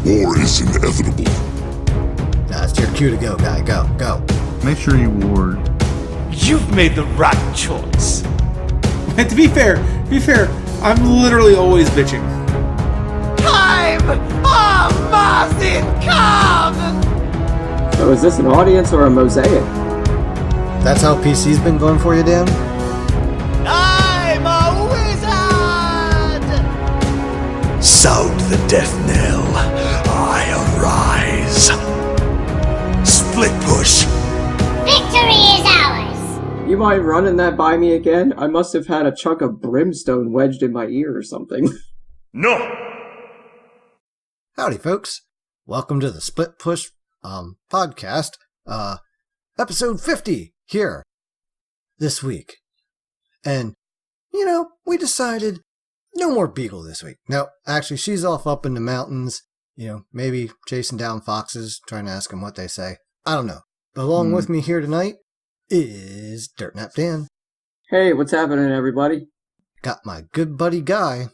War is inevitable. That's your cue to go, guy. Go. Make sure you ward. You've made the right choice. To be fair, I'm literally always bitching. Time of Martin come! So is this an audience or a mosaic? That's how PC's been going for you, Dan? I'm a wizard! Sound the death knell. I arise. Split push. Victory is ours! You mind running that by me again? I must have had a chunk of brimstone wedged in my ear or something. No! Howdy, folks. Welcome to the Split Push podcast. Episode 50 here this week. And, we decided no more Beagle this week. No, actually, she's off up in the mountains, maybe chasing down foxes, trying to ask them what they say. I don't know. But along with me here tonight is Dirt Nap Dan. Hey, what's happening, everybody? Got my good buddy Guy.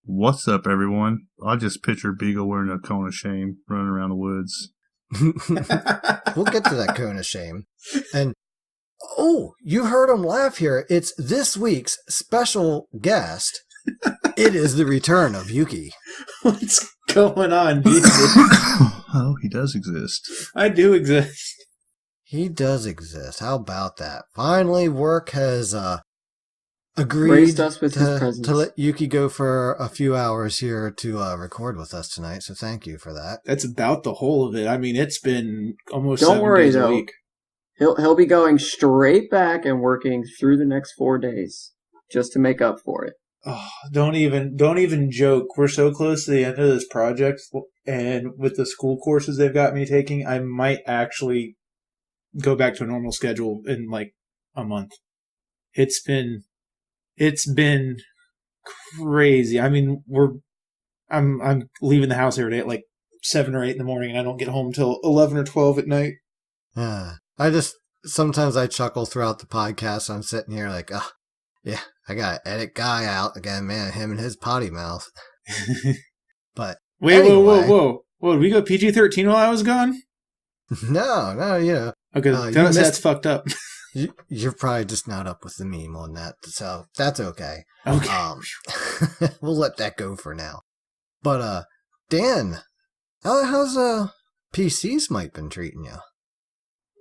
What's up, everyone? I just picture Beagle wearing a cone of shame, running around the woods. We'll get to that cone of shame. And, you heard him laugh here. It's this week's special guest. It is the return of Yuki. What's going on, Jesus? Oh, he does exist. I do exist. He does exist. How about that? Finally, work has agreed Graced us with his presence. to let Yuki go for a few hours here to record with us tonight. So thank you for that. That's about the whole of it. I mean, it's been almost Don't 7 worry, days though. a week. He'll be going straight back and working through the next 4 days just to make up for it. Oh, don't even joke. We're so close to the end of this project, and with the school courses they've got me taking, I might actually go back to a normal schedule in like a month. It's been crazy. I mean, I'm leaving the house every day at like 7 or 8 in the morning, and I don't get home till 11 or 12 at night. Sometimes I chuckle throughout the podcast. I'm sitting here like, yeah, I gotta edit Guy out again, man. Him and his potty mouth. But wait, anyway, whoa! Did we go PG-13 while I was gone? No, Okay, that's fucked up. You're probably just not up with the meme on that, so that's okay. Okay, we'll let that go for now. But Dan, how's PC's might been treating you?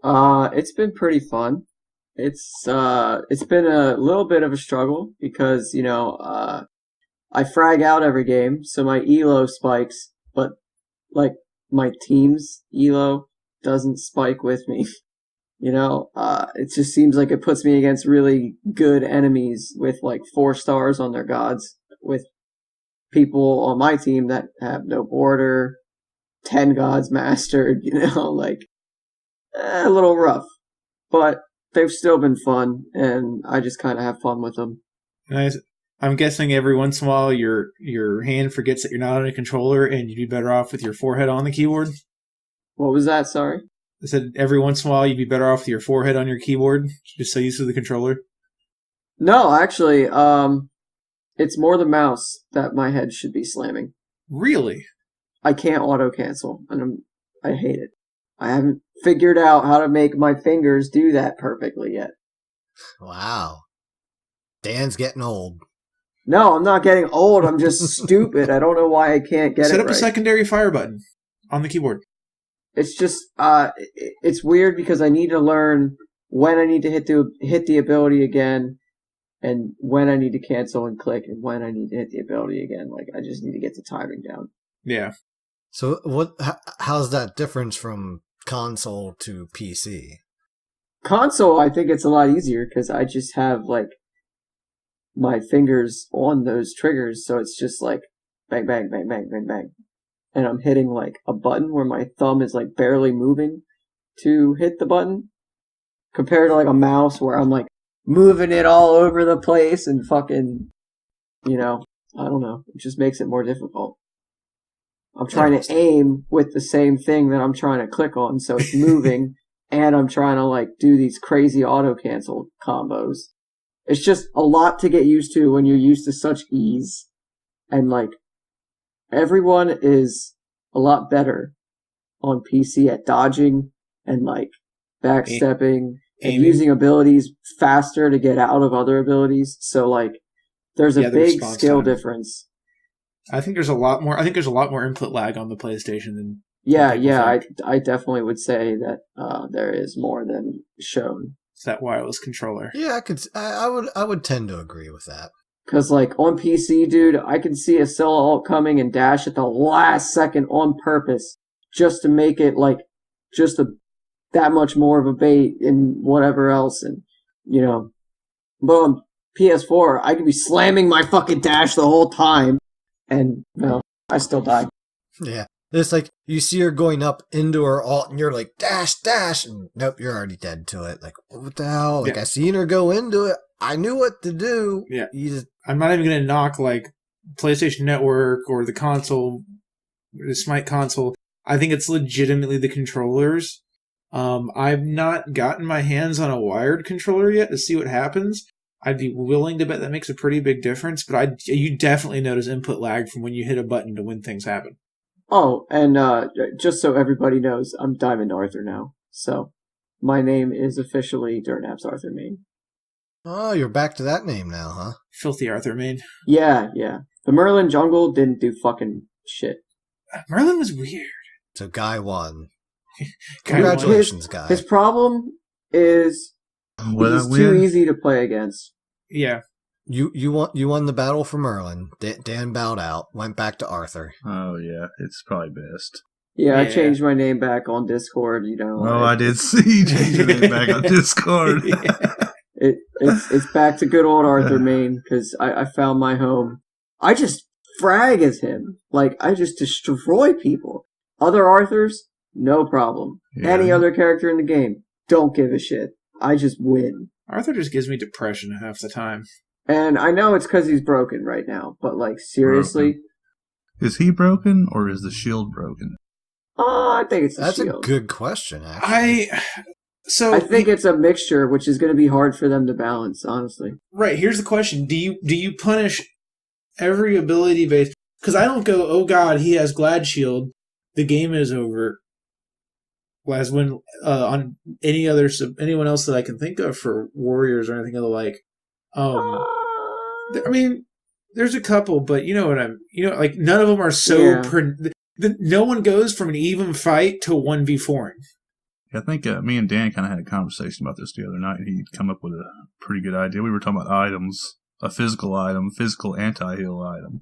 It's been pretty fun. It's been a little bit of a struggle because, I frag out every game, so my elo spikes, but like my team's elo doesn't spike with me. It just seems like it puts me against really good enemies with like 4 stars on their gods, with people on my team that have no border, 10 gods mastered, a little rough. But they've still been fun, and I just kind of have fun with them. nice. I'm guessing every once in a while your hand forgets that you're not on a controller, and you'd be better off with your forehead on the keyboard. What was that? Sorry? I said every once in a while you'd be better off with your forehead on your keyboard, just so used to the controller. No, actually, it's more the mouse that my head should be slamming. Really? I can't auto-cancel, and I hate it. I haven't figured out how to make my fingers do that perfectly yet. Wow. Dan's getting old. No, I'm not getting old. I'm just stupid. I don't know why I can't get it right. Set up a secondary fire button on the keyboard. It's just, it's weird because I need to learn when I need to hit the ability again, and when I need to cancel and click, and when I need to hit the ability again. Like, I just need to get the timing down. Yeah. So how's that difference from console to PC? Console, I think it's a lot easier because I just have like my fingers on those triggers, so it's just like bang, bang, bang, bang, bang, bang. And I'm hitting like a button where my thumb is like barely moving to hit the button, compared to like a mouse where I'm like moving it all over the place and fucking, I don't know. It just makes it more difficult. I'm trying to aim with the same thing that I'm trying to click on, so it's moving, and I'm trying to like do these crazy auto cancel combos. It's just a lot to get used to when you're used to such ease, and like everyone is a lot better on PC at dodging and like backstepping and using abilities faster to get out of other abilities. So like there's a big skill difference. I think there's a lot more input lag on the PlayStation than I definitely would say that there is more than shown. It's that wireless controller. Yeah, I would tend to agree with that. Because, like, on PC, dude, I can see a Scylla ult coming and dash at the last second on purpose just to make it, like, that much more of a bait and whatever else. And, you know, but on PS4, I could be slamming my fucking dash the whole time. And, well, I still die. Yeah. It's like, you see her going up into her ult, and you're like, dash, dash, and nope, you're already dead to it. Like, what the hell? Like, I seen her go into it. I knew what to do. Yeah. I'm not even going to knock, like, PlayStation Network or the console, the Smite console. I think it's legitimately the controllers. I've not gotten my hands on a wired controller yet to see what happens. I'd be willing to bet that makes a pretty big difference, but you definitely notice input lag from when you hit a button to when things happen. Oh, and just so everybody knows, I'm Diamond Arthur now. So, my name is officially Durnaps Arthur Main. Oh, you're back to that name now, huh? Filthy Arthur Main. Yeah. The Merlin jungle didn't do fucking shit. Merlin was weird. So Guy won. Congratulations, Guy. His problem is he's too easy to play against. Yeah. You won the battle for Merlin. Dan bowed out, went back to Arthur. Oh yeah, it's probably best. Yeah, I changed my name back on Discord. You know. Oh, I did see you change your name back on Discord. It's back to good old Arthur Main because I found my home. I just frag as him. Like I just destroy people. Other Arthurs, no problem. Yeah. Any other character in the game, don't give a shit. I just win. Arthur just gives me depression half the time. And I know it's because he's broken right now, but like seriously, is he broken or is the shield broken? I think it's that's shield. A good question. Actually, I think it's a mixture, which is going to be hard for them to balance. Honestly, right. Here's the question: Do you punish every ability base? Because I don't go, oh god, he has Glad Shield, the game is over. As when on anyone else that I can think of for warriors or anything of the like. I mean, there's a couple, but like none of them are so. Yeah. No one goes from an even fight to 1v4. I think me and Dan kind of had a conversation about this the other night. He'd come up with a pretty good idea. We were talking about items, a physical item, physical anti-heal item.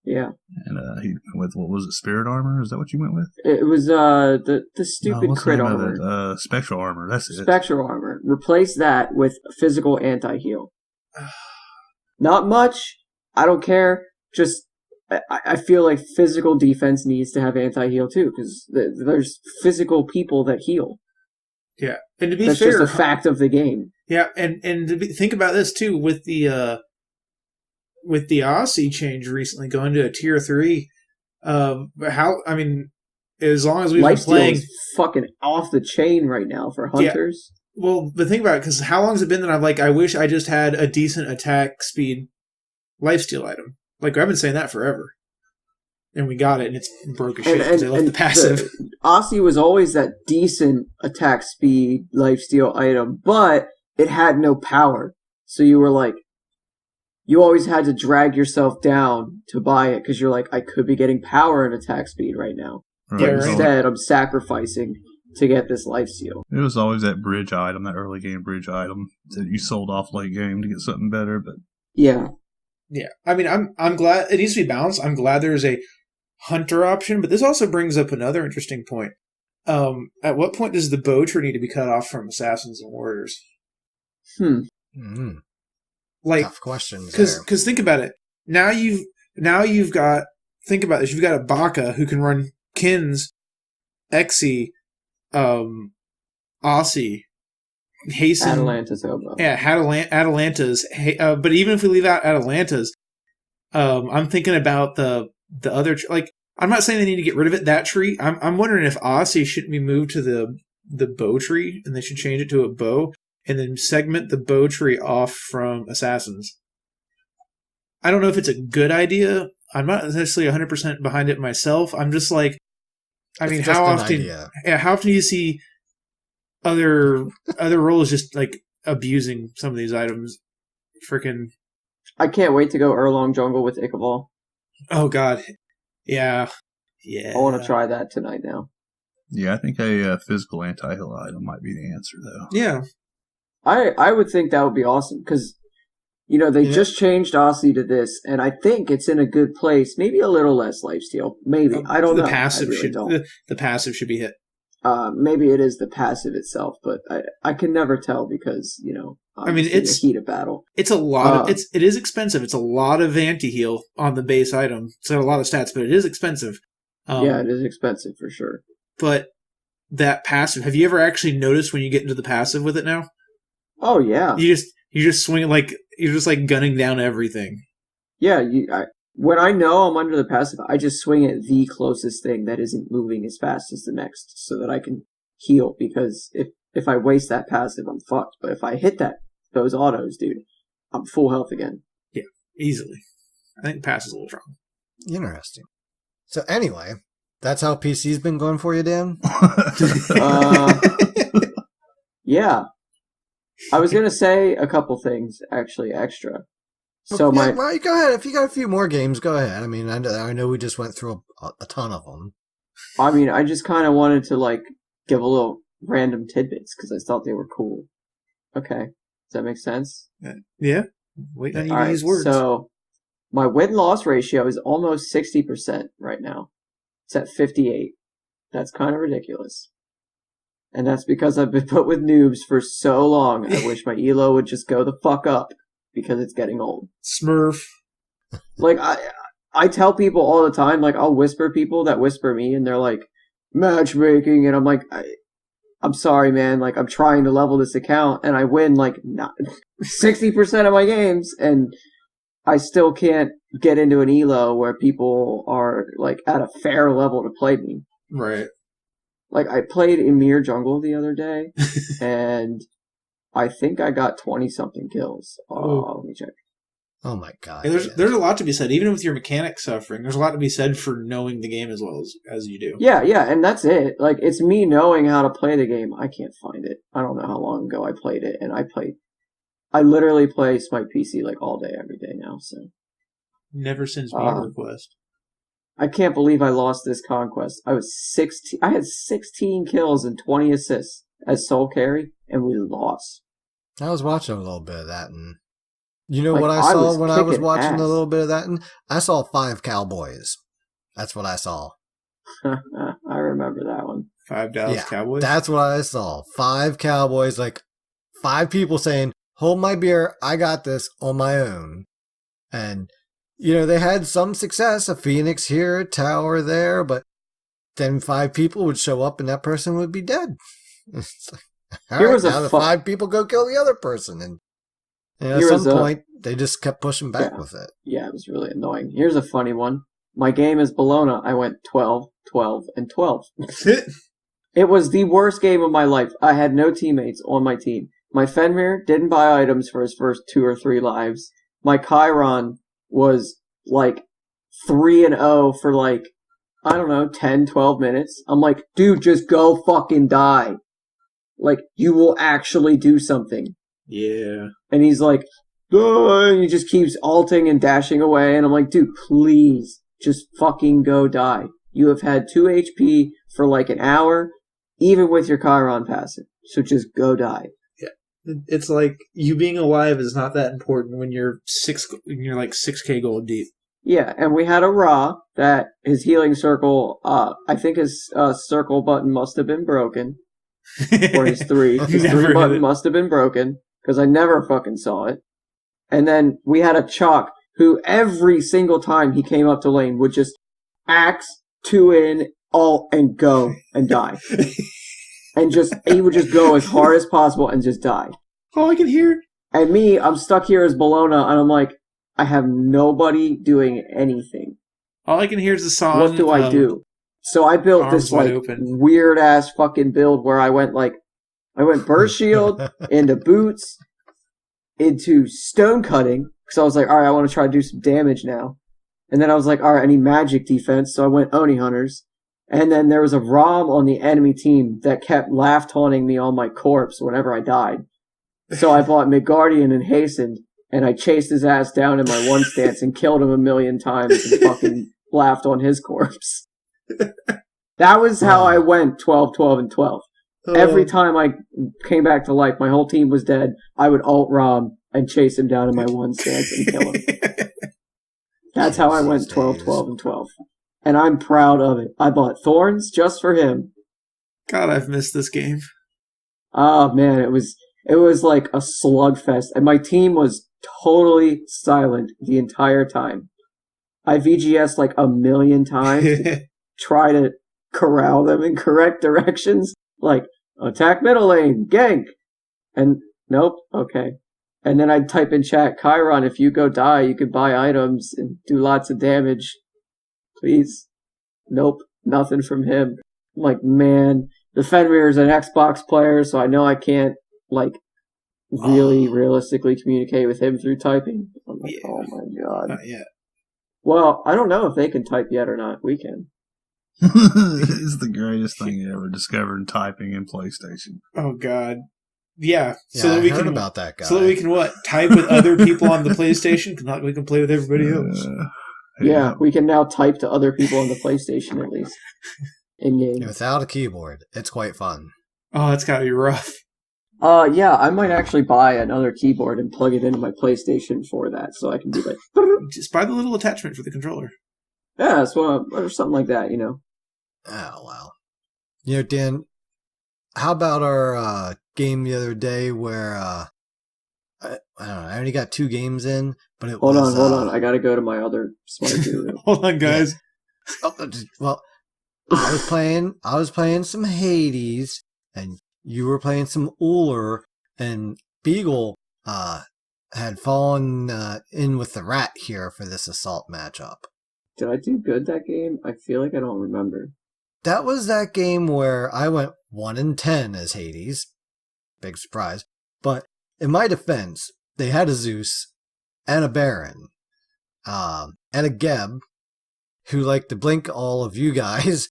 Yeah. And he went with, what was it, spirit armor? Is that what you went with? It was the stupid crit armor. Spectral armor, that's it. Spectral armor. Replace that with physical anti-heal. Not much. I don't care. Just, I feel like physical defense needs to have anti-heal too, because there's physical people that heal. Yeah. And to be fair, that's just a fact of the game. Yeah, and think about this too, with the Aussie change recently going to a tier 3, as long as we've been playing, is fucking off the chain right now for hunters. Yeah. Well, but think about it, because how long has it been that I'm like, I wish I just had a decent attack speed lifesteal item. Like, I've been saying that forever. And we got it, and it's broke as shit because they left the passive. Aussie was always that decent attack speed lifesteal item, but it had no power. So you were like, you always had to drag yourself down to buy it because you're like, I could be getting power and attack speed right now. Right. But instead, I'm sacrificing to get this lifesteal. It was always that bridge item, that early game bridge item that you sold off late game to get something better. But yeah. I mean, I'm glad it needs to be balanced. I'm glad there's a hunter option, but this also brings up another interesting point. At what point does the bow tree need to be cut off from assassins and warriors? Like, tough questions. Because think about it. Now you've got, think about this. You've got a Baka who can run Kins, Exi, Aussie, Hasten, Atalanta's Oboe. Yeah, Atalanta's. But even if we leave out Atalanta's, I'm thinking about the other. Like, I'm not saying they need to get rid of it. That tree. I'm wondering if Aussie shouldn't be moved to the bow tree, and they should change it to a bow, and then segment the bow tree off from assassins. I don't know if it's a good idea. I'm not necessarily 100% behind it myself. I'm just like, I mean, It's just how an often? idea. Yeah, how often do you see other roles just like abusing some of these items? Freaking! I can't wait to go Erlong Jungle with Ichabod. Oh God, yeah. I want to try that tonight now. Yeah, I think a physical anti-heal item might be the answer, though. Yeah, I would think that would be awesome because, you know, they Yeah. just changed Aussie to this, and I think it's in a good place. Maybe a little less lifesteal. Maybe. I don't know. The passive I really should don't. the passive should be hit. Maybe it is the passive itself, but I can never tell because, you know, I mean, it's the heat of battle. It's a lot. It is expensive. It's a lot of anti-heal on the base item. So a lot of stats, but it is expensive. Yeah, it is expensive for sure. But that passive, have you ever actually noticed when you get into the passive with it now? Oh yeah, You just swing it like you're just like gunning down everything. yeah. When I know I'm under the passive, I just swing at the closest thing that isn't moving as fast as the next, so that I can heal. Because if I waste that passive, I'm fucked. But if I hit those autos, dude, I'm full health again. Yeah, easily. I think pass is a little strong. Interesting. So anyway, that's how PC's been going for you, Dan? Yeah. I was gonna say a couple things actually extra. So well, go ahead. If you got a few more games, go ahead. I mean, I know we just went through a ton of them. I mean, I just kind of wanted to like give a little random tidbits because I thought they were cool. Okay, does that make sense? Yeah. Wait, I need All to right, use words. so my win-loss ratio is almost 60% right now. It's at 58. That's kind of ridiculous. And that's because I've been put with noobs for so long. I wish my elo would just go the fuck up because it's getting old. Smurf. Like, I tell people all the time, like, I'll whisper people that whisper me, and they're like, matchmaking, and I'm like, I'm sorry, man, like, I'm trying to level this account, and I win, like, 60% of my games, and I still can't get into an elo where people are, like, at a fair level to play me. Right. Like, I played Emir Jungle the other day, and I think I got 20-something kills. Let me check. Oh my god. And there's a lot to be said, even with your mechanic suffering. There's a lot to be said for knowing the game as well as you do. Yeah, and that's it. Like, it's me knowing how to play the game. I can't find it. I don't know how long ago I played it, and I literally play Smite PC like all day, every day now. So Never sends me a request. I can't believe I lost this conquest. I had 16 kills and 20 assists as soul carry, and we lost. I was watching a little bit of that, and you know Like, what I I saw was when I was kicking watching ass. a little bit of that? And I saw 5 cowboys. That's what I saw. I remember that one. 5 Dallas Cowboys. That's what I saw. 5 cowboys, like 5 people saying, hold my beer, I got this on my own. And, you know, they had some success, a phoenix here, a tower there, but then 5 people would show up and that person would be dead. It's like, all right, now the 5 people go kill the other person. And at some point, they just kept pushing back with it. Yeah, it was really annoying. Here's a funny one. My game is Bologna. I went 12, 12, and 12. It was the worst game of my life. I had no teammates on my team. My Fenrir didn't buy items for his first 2 or 3 lives. My Chiron was like 3-0 for like, I don't know, 10, 12 minutes. I'm like, dude, just go fucking die. Like, you will actually do something. Yeah. And he's like, and he just keeps alting and dashing away. And I'm like, dude, please, just fucking go die. You have had 2 HP for like an hour, even with your Chiron passive. So just go die. Yeah. It's like you being alive is not that important when you're like 6K gold deep. Yeah, and we had a Ra that his healing circle, I think his circle button must have been broken. Or his 3. His 3 button must have been broken, because I never fucking saw it. And then we had a Chalk, who every single time he came up to lane would just axe, 2 in, ult, and go, and die. And he would just go as hard as possible and just die. All I can hear. And me, I'm stuck here as Bologna, and I'm like, I have nobody doing anything. All I can hear is the song. What do I do? So I built this like weird ass fucking build where I went burst shield into boots, into stone cutting, because I was like, all right, I want to try to do some damage now. And then I was like, all right, I need magic defense, so I went Oni Hunters. And then there was a ROM on the enemy team that kept laugh taunting me on my corpse whenever I died. So I bought Midgardian and hastened, and I chased his ass down in my one stance and killed him 1,000,000 times and fucking laughed on his corpse. That was how I went 12, 12, and 12. Every time I came back to life, my whole team was dead. I would alt-ROM and chase him down in my one stance and kill him. That's how I went 12, 12, and 12. And I'm proud of it. I bought Thorns just for him. God, I've missed this game. Oh, man, it was like a slugfest. And my team was totally silent the entire time. I VGS'd like 1,000,000 times to try to corral them in correct directions. Like, attack middle lane, gank. And nope, okay. And then I'd type in chat, Chiron, if you go die, you can buy items and do lots of damage. Please. Nope, nothing from him. I'm like, man, the Fenrir is an Xbox player, so I know I can't, like, really realistically communicate with him through typing. I'm like, oh my god. Not yet. Well, I don't know if they can type yet or not. We can. It's the greatest thing ever discovered typing in PlayStation. Oh god. Yeah. So that we heard about that guy. So that we can what? Type with other people on the PlayStation? Not we can play with everybody else. Yeah, we can now type to other people on the PlayStation at least. In game. Without a keyboard. It's quite fun. Oh, that's gotta be rough. Yeah, I might actually buy another keyboard and plug it into my PlayStation for that, so I can do like Just buy the little attachment for the controller. yeah, or something like that, you know. Oh, wow. You know, Dan, how about our game the other day where, I don't know, I only got 2 games in, but it Hold was... on. I gotta go to my other smart guru. Hold on, guys. Yeah. Well, I was playing some Hades, and you were playing some Uller, and Beagle had fallen in with the rat here for this assault matchup. Did I do good that game? I feel like I don't remember. That was that game where I went 1-10 as Hades. Big surprise. But in my defense, they had a Zeus and a Baron and a Geb who liked to blink all of you guys,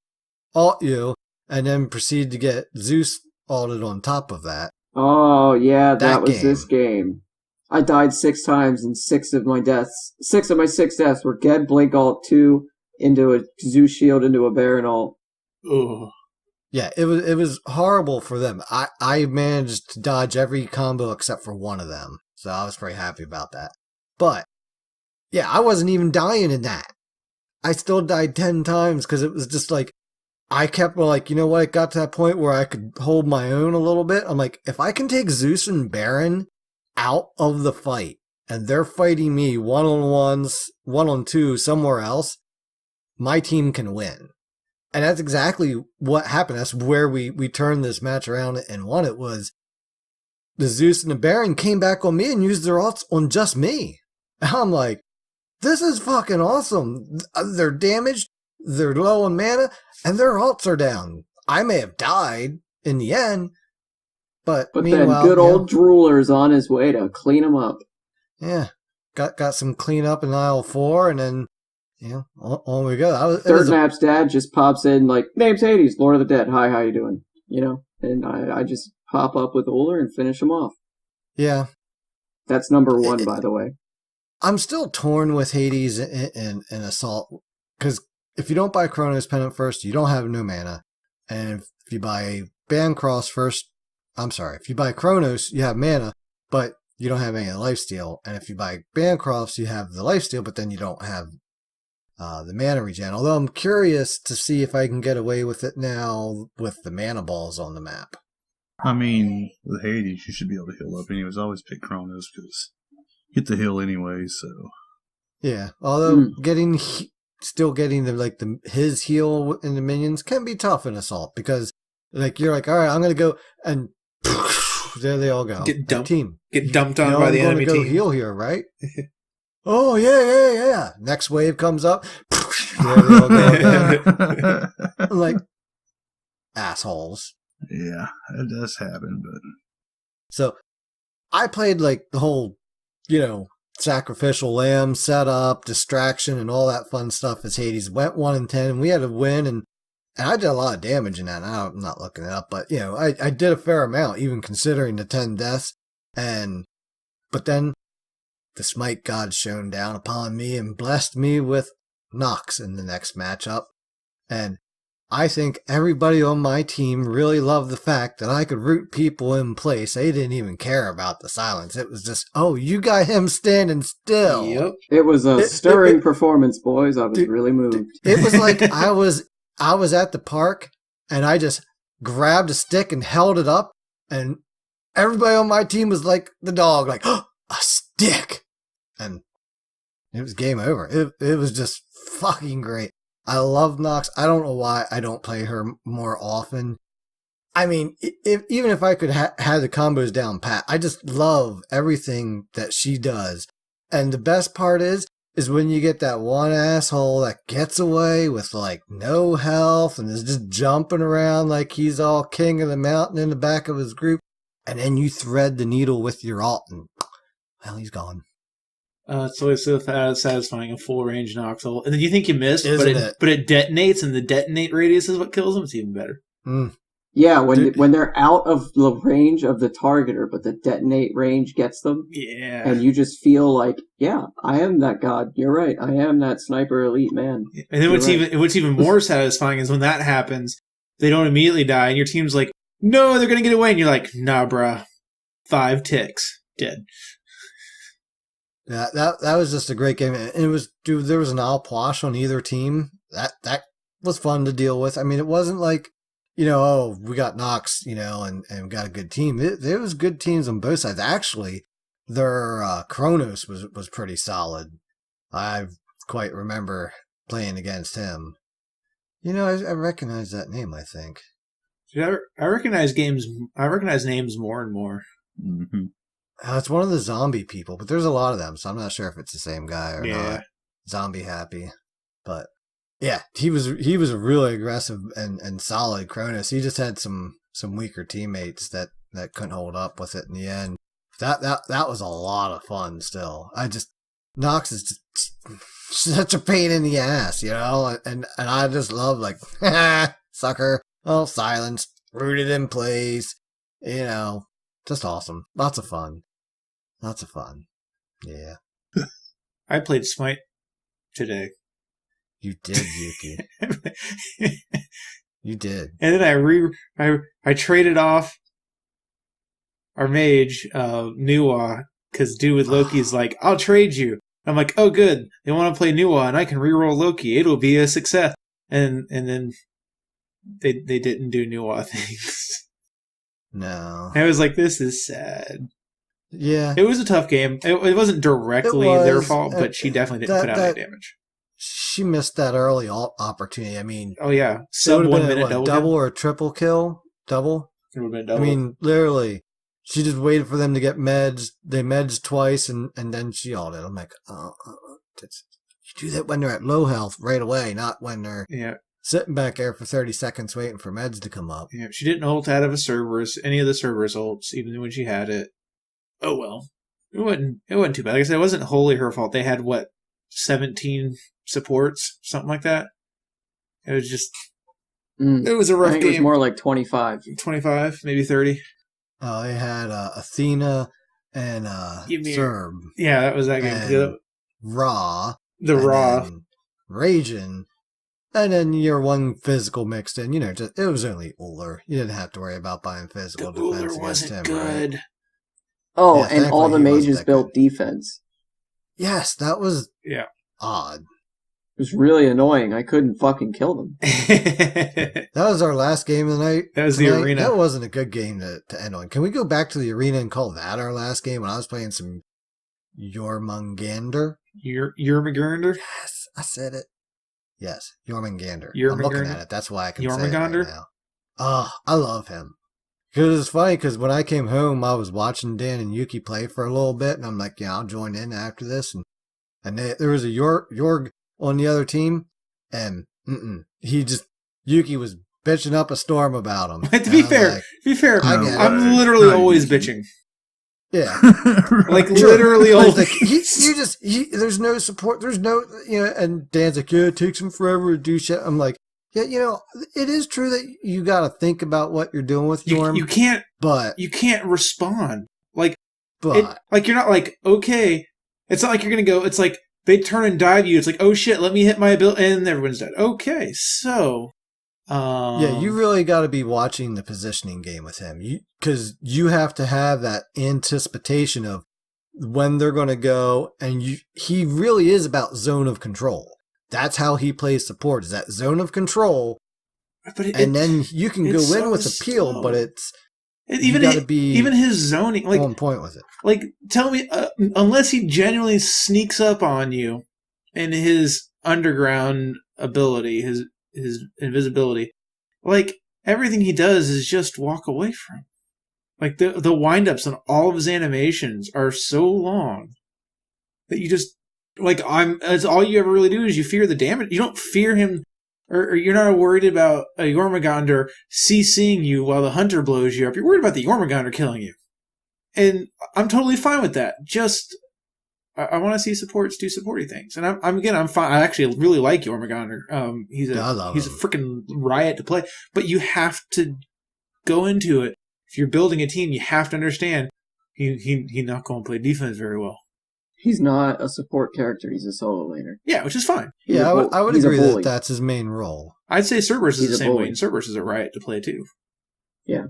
alt you, and then proceed to get Zeus alted on top of that. Oh, yeah, that was game. this game. I died 6 times, and 6 of my my 6 deaths were Geb, Blink Alt 2, into a Zeus Shield, into a Baron Alt. Ugh. Yeah, it was horrible for them. I managed to dodge every combo except for one of them, so I was pretty happy about that. But, yeah, I wasn't even dying in that. I still died 10 times because it was just like, I kept like, you know what, it got to that point where I could hold my own a little bit. I'm like, if I can take Zeus and Baron out of the fight, and they're fighting me 1-on-1s, 1-on-2 somewhere else, my team can win. And that's exactly what happened. That's where we turned this match around and won. It was the Zeus and the Baron came back on me and used their ults on just me. And I'm like, this is fucking awesome. They're damaged, they're low on mana, and their ults are down. I may have died in the end, but then meanwhile, good old Drooler's on his way to clean him up. Yeah, got some cleanup in aisle 4, and then on we go. Third map's dad just pops in like, name's Hades, Lord of the Dead. Hi, how you doing? You know, and I just pop up with Uller and finish him off. Yeah, that's number 1, by the way. I'm still torn with Hades and Assault, because if you don't buy Chronos Pennant first, you don't have no mana, and if you buy Bancross first, if you buy Chronos, you have mana, but you don't have any lifesteal, and if you buy Bancrofts, you have the lifesteal, but then you don't have the mana regen. Although I'm curious to see if I can get away with it now with the mana balls on the map. I mean, with Hades, you should be able to heal up anyways. I always pick Chronos because you get the heal anyway, so. Yeah, although still getting his heal in the minions can be tough in Assault, because you're like, all right, I'm going to go, and there they all go. Get dumped on by the enemy team. I'm going to go team. heal here, right? Oh, yeah. Next wave comes up. There they all go again. I'm like, assholes. Yeah, it does happen, but. So, I played the whole, sacrificial lamb setup, distraction, and all that fun stuff as Hades. Went 1-10, and we had a win, and And I did a lot of damage in that. I'm not looking it up, but I did a fair amount, even considering the 10 deaths. But then the Smite God shone down upon me and blessed me with Nox in the next matchup. And I think everybody on my team really loved the fact that I could root people in place. They didn't even care about the silence. It was just, oh, you got him standing still. Yep. It was a stirring performance, boys. I was really moved. It was like I was at the park and I just grabbed a stick and held it up, and everybody on my team was like the dog, like, oh, a stick. And it was game over. It was just fucking great. I love Nox. I don't know why I don't play her more often. I mean, even if I could have the combos down pat, I just love everything that she does. And the best part is when you get that one asshole that gets away with like no health and is just jumping around like he's all king of the mountain in the back of his group, and then you thread the needle with your alt and, well, he's gone. It's always so satisfying, a full range Nox ult. And then you think you missed, Isn't but it detonates, and the detonate radius is what kills them. It's even better. Yeah, when they're out of the range of the targeter, but the detonate range gets them. Yeah. And you just feel like, yeah, I am that god. You're right. I am that sniper elite man. And then what's even more satisfying is when that happens, they don't immediately die, and your team's like, no, they're gonna get away, and you're like, nah, bruh. 5 ticks. Dead. Yeah, that was just a great game. And it was, dude, there was an Alpwash on either team. That was fun to deal with. I mean, it wasn't like, oh, we got Nox, and we got a good team. There was good teams on both sides. Actually, their Kronos was pretty solid. I quite remember playing against him. I recognize that name, I think. Dude, I recognize names more and more. Mm-hmm. It's one of the zombie people, but there's a lot of them, so I'm not sure if it's the same guy or not. Zombie happy. But yeah, he was a really aggressive and solid Kronos. He just had some weaker teammates that couldn't hold up with it in the end. That was a lot of fun still. Nox is just such a pain in the ass, and I just love like, sucker, oh, silenced, rooted in place, just awesome. Lots of fun. Yeah. I played Smite today. You did, Yuki. You did. And then I traded off our mage, Nuwa, because dude with Loki's like, I'll trade you. I'm like, oh good, they want to play Nuwa and I can reroll Loki. It'll be a success. And then they didn't do Nuwa things. No. I was like, this is sad. Yeah. It was a tough game. It wasn't directly their fault, but she definitely didn't put out any damage. She missed that early opportunity. I mean, oh yeah, sub 1 minute double or triple kill? Double? It would have been double. I mean, literally, she just waited for them to get meds. They meds twice, and then she ulted. I'm like, you do that when they're at low health right away, not when they're sitting back there for 30 seconds waiting for meds to come up. Yeah, she didn't ult out of any of the Cerberus ults, even when she had it. Oh well, it wasn't too bad. Like I said, it wasn't wholly her fault. They had 17 supports, something like that. It was just, it was a rough game. It was more like 25. 25, maybe 30. Oh, they had Athena and Zerb. Yeah, that was that game. Ra. The Ra. Ragin. And then your one physical mixed in. It was only Uller. You didn't have to worry about buying physical defense against him. Good. Right? Oh, yeah, and all the mages built defense. Yes, that was odd. It was really annoying. I couldn't fucking kill them. That was our last game of the night. That was the arena. That wasn't a good game to end on. Can we go back to the arena and call that our last game when I was playing some Jormungandr? Jormungandr? Yes, I said it. Yes, Jormungandr. I'm Jormungandr? looking at it. That's why I can say it right Jormungandr? now. Oh, I love him. Because it's funny, because when I came home, I was watching Dan and Yuki play for a little bit, and I'm like, I'll join in after this. And there was a Jorg on the other team, and Yuki was bitching up a storm about him. To be fair, I'm literally always bitching. Yeah. Like, literally always. Like, there's no support, there's no, and Dan's like, it takes him forever to do shit. I'm like, Yeah, it is true that you got to think about what you're doing with Yorm. You can't respond. Like you're not like, okay. It's not like you're gonna go. It's like they turn and dive you. It's like, oh shit, let me hit my ability, and everyone's dead. Okay, so. Yeah, you really got to be watching the positioning game with him, because you have to have that anticipation of when they're going to go, and he really is about zone of control. That's how he plays support, is that zone of control, and then you can go in with appeal, but even his zoning, like on point with it. Like, tell me, unless he genuinely sneaks up on you, in his underground ability, his invisibility, like everything he does is just walk away from. Like the wind-ups on all of his animations are so long that you just as all you ever really do is you fear the damage. You don't fear him, or you're not worried about a Jormungandr CCing you while the hunter blows you up. You're worried about the Jormungandr killing you, and I'm totally fine with that. Just I want to see supports do supporty things, and I'm fine. I actually really like Jormungandr. He's a freaking riot to play, but you have to go into it. If you're building a team, you have to understand he's not going to play defense very well. He's not a support character. He's a solo laner. Yeah, which is fine. Yeah, I would agree that that's his main role. I'd say Cerberus is the same way, and Cerberus is a riot to play too. Yeah.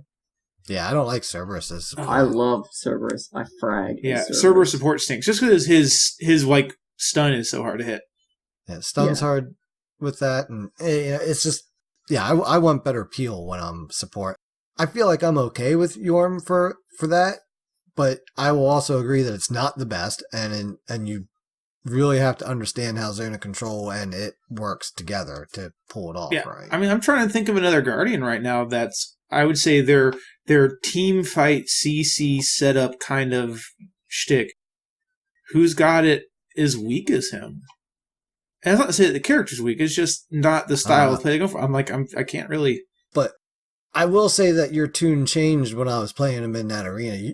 Yeah, I don't like Cerberus as support. I love Cerberus. I frag. Yeah, Cerberus support stinks just because his like stun is so hard to hit. Yeah, stun's hard with that, and it's just I want better peel when I'm support. I feel like I'm okay with Yorm for that, but I will also agree that it's not the best, and you really have to understand how zone of control and it works together to pull it off. Yeah, right. I mean, I'm trying to think of another Guardian right now that's, I would say, their team fight CC setup kind of shtick. Who's got it as weak as him? And that's not to say that the character's weak. It's just not the style of play they go for. I can't really. But I will say that your tune changed when I was playing him in that arena.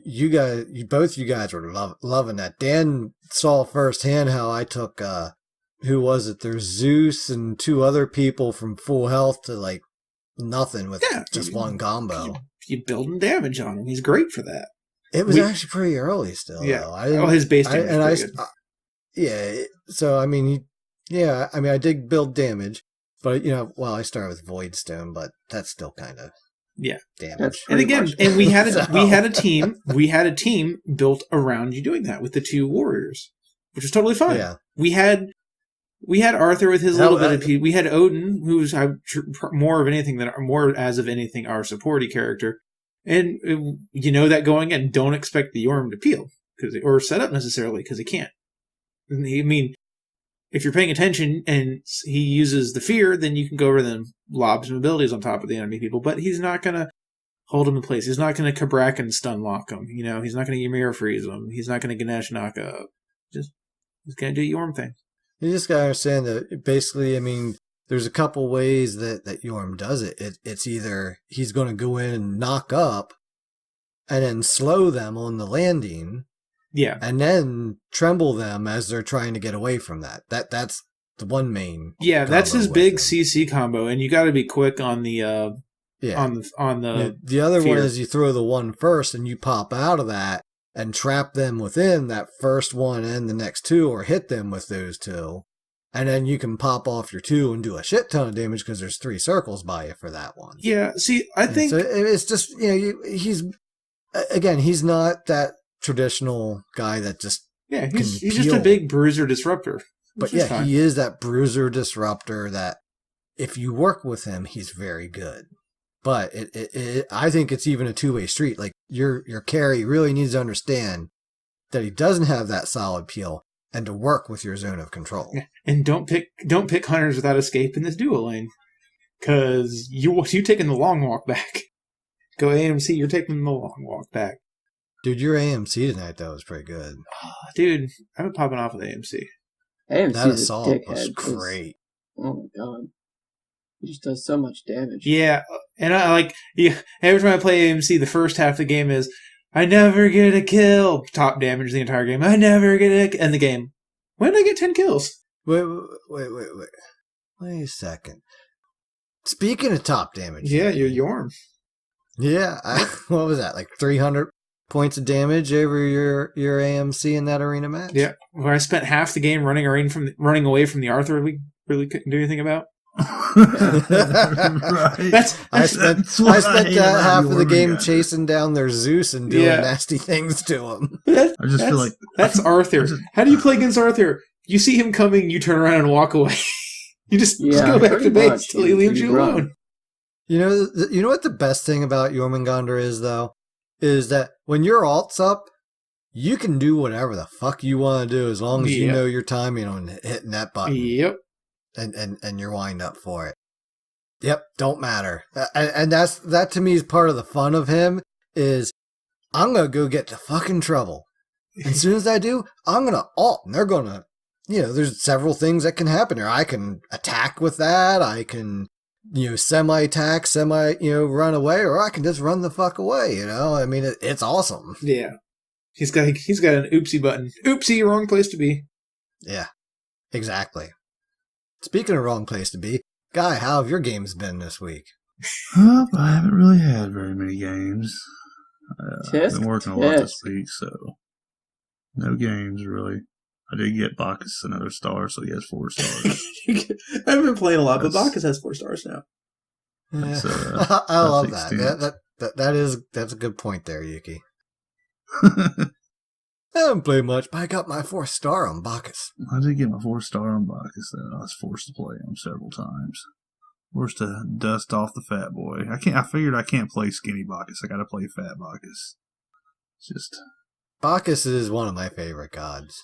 Both you guys were loving that. Dan saw firsthand how I took, who was it? There's Zeus and two other people from full health to like nothing with just one combo. You building damage on him. He's great for that. It was actually pretty early still. Yeah. Though. His base damage. So I mean, I did build damage, but I started with Void Stone, but that's still kind of damage. And again, and we had a team built around you doing that with the two warriors, which was totally fine. Yeah. We had Arthur with his little bit of P. We had Odin, who's more of anything, our supporty character. And that going in, don't expect the Yorm to peel or set up necessarily because he can't. I mean, if you're paying attention and he uses the fear, then you can go over and lob some abilities on top of the enemy people. But he's not going to hold him in place. He's not going to Kabrak and stun lock him. He's not going to Ymir freeze him. He's not going to Ganesh knock up. He's going to do Yorm thing. You just got to understand that basically, there's a couple ways that Yorm does it. It's either he's going to go in and knock up and then slow them on the landing. Yeah. And then tremble them as they're trying to get away from that. That's the one main. Yeah, that's his big CC combo, and you got to be quick on the on the the other fear. one is you throw the one first and you pop out of that and trap them within that first one and the next two, or hit them with those two. And then you can pop off your two and do a shit ton of damage because there's 3 circles by you for that one. Yeah, see, I think so it's just he's not that traditional guy that just he's just a big bruiser disruptor. But he is that bruiser disruptor that if you work with him, he's very good. But I think it's even a two-way street. Like your carry really needs to understand that he doesn't have that solid peel and to work with your zone of control. Yeah. And don't pick hunters without escape in this duo lane, because you taking the long walk back. Go AMC, you're taking the long walk back. Dude, your AMC tonight, though, was pretty good. Oh, dude, I've been popping off with AMC. That assault was great. Oh, my God. He just does so much damage. Yeah, and every time I play AMC, the first half of the game is, I never get a kill. Top damage the entire game. I never get a end the game. When did I get 10 kills? Wait a second. Speaking of top damage. Yeah, you're Yorm. Yeah, what was that? Like 300 points of damage over your AMC in that arena match? Yeah, where I spent half the game running away from the Arthur we really couldn't do anything about. Right. I spent that half of the game chasing down their Zeus and doing nasty things to him. I just feel like that's Arthur. How do you play against Arthur? You see him coming, you turn around and walk away. You just go back to base till he leaves you alone. You know what the best thing about Jormungandr is, though? Is that when your alt's up, you can do whatever the fuck you want to do as long as you know your timing on hitting that button. Yep. And you're wind up for it. Yep, don't matter. And that to me is part of the fun of him, is I'm going to go get to fucking trouble. And as soon as I do, I'm going to alt, and they're going to, there's several things that can happen here. I can attack with that, I can, semi-attack, run away, or I can just run the fuck away, I mean, it's awesome. Yeah. He's got an oopsie button. Oopsie, wrong place to be. Yeah, exactly. Speaking of wrong place to be, Guy, how have your games been this week? Well, I haven't really had very many games. I've been working a lot this week, so no games really. I did get Bacchus another star, so he has 4 stars. I haven't been playing a lot, but Bacchus has 4 stars now. Yeah. I love that. That's a good point there, Yuki. I haven't played much, but I got my 4th star on Bacchus. I did get my 4th star on Bacchus, and I was forced to play him several times. Forced to dust off the fat boy. I figured I can't play skinny Bacchus. I gotta play fat Bacchus. It's just... Bacchus is one of my favorite gods.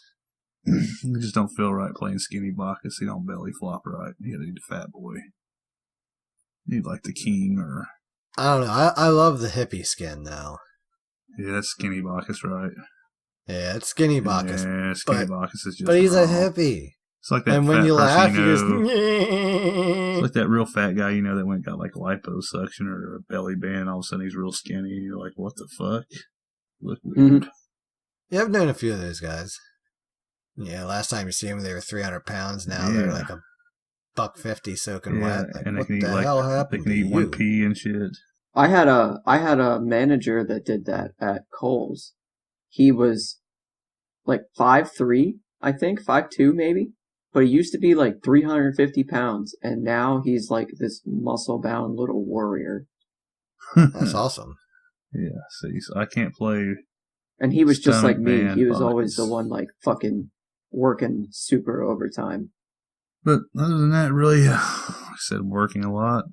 I just don't feel right playing skinny Bacchus. He don't belly flop right. You gotta need a fat boy. You need like the king or... I don't know. I love the hippie skin, though. Yeah, that's skinny Bacchus, right? Yeah, it's skinny Bacchus. Yeah, skinny Bacchus is just... But he's wrong. a hippie. It's like that and when fat you laugh, person, he goes... It's like that real fat guy, that went and got like liposuction or a belly band. All of a sudden he's real skinny. And you're like, what the fuck? Look weird. Yeah, I've known a few of those guys. Yeah, last time you see them, they were 300 pounds. Now they're like $1.50 soaking wet. Like, and what the hell happened? They can eat 1 pea and shit. I had a manager that did that at Kohl's. He was like 5'3", I think, 5'2" maybe. But he used to be like 350 pounds, and now he's like this muscle-bound little warrior. That's awesome. Yeah, see, so I can't play. And he was just like me. He was Bacchus. always the one like fucking working super overtime. But other than that, really, like I said, working a lot.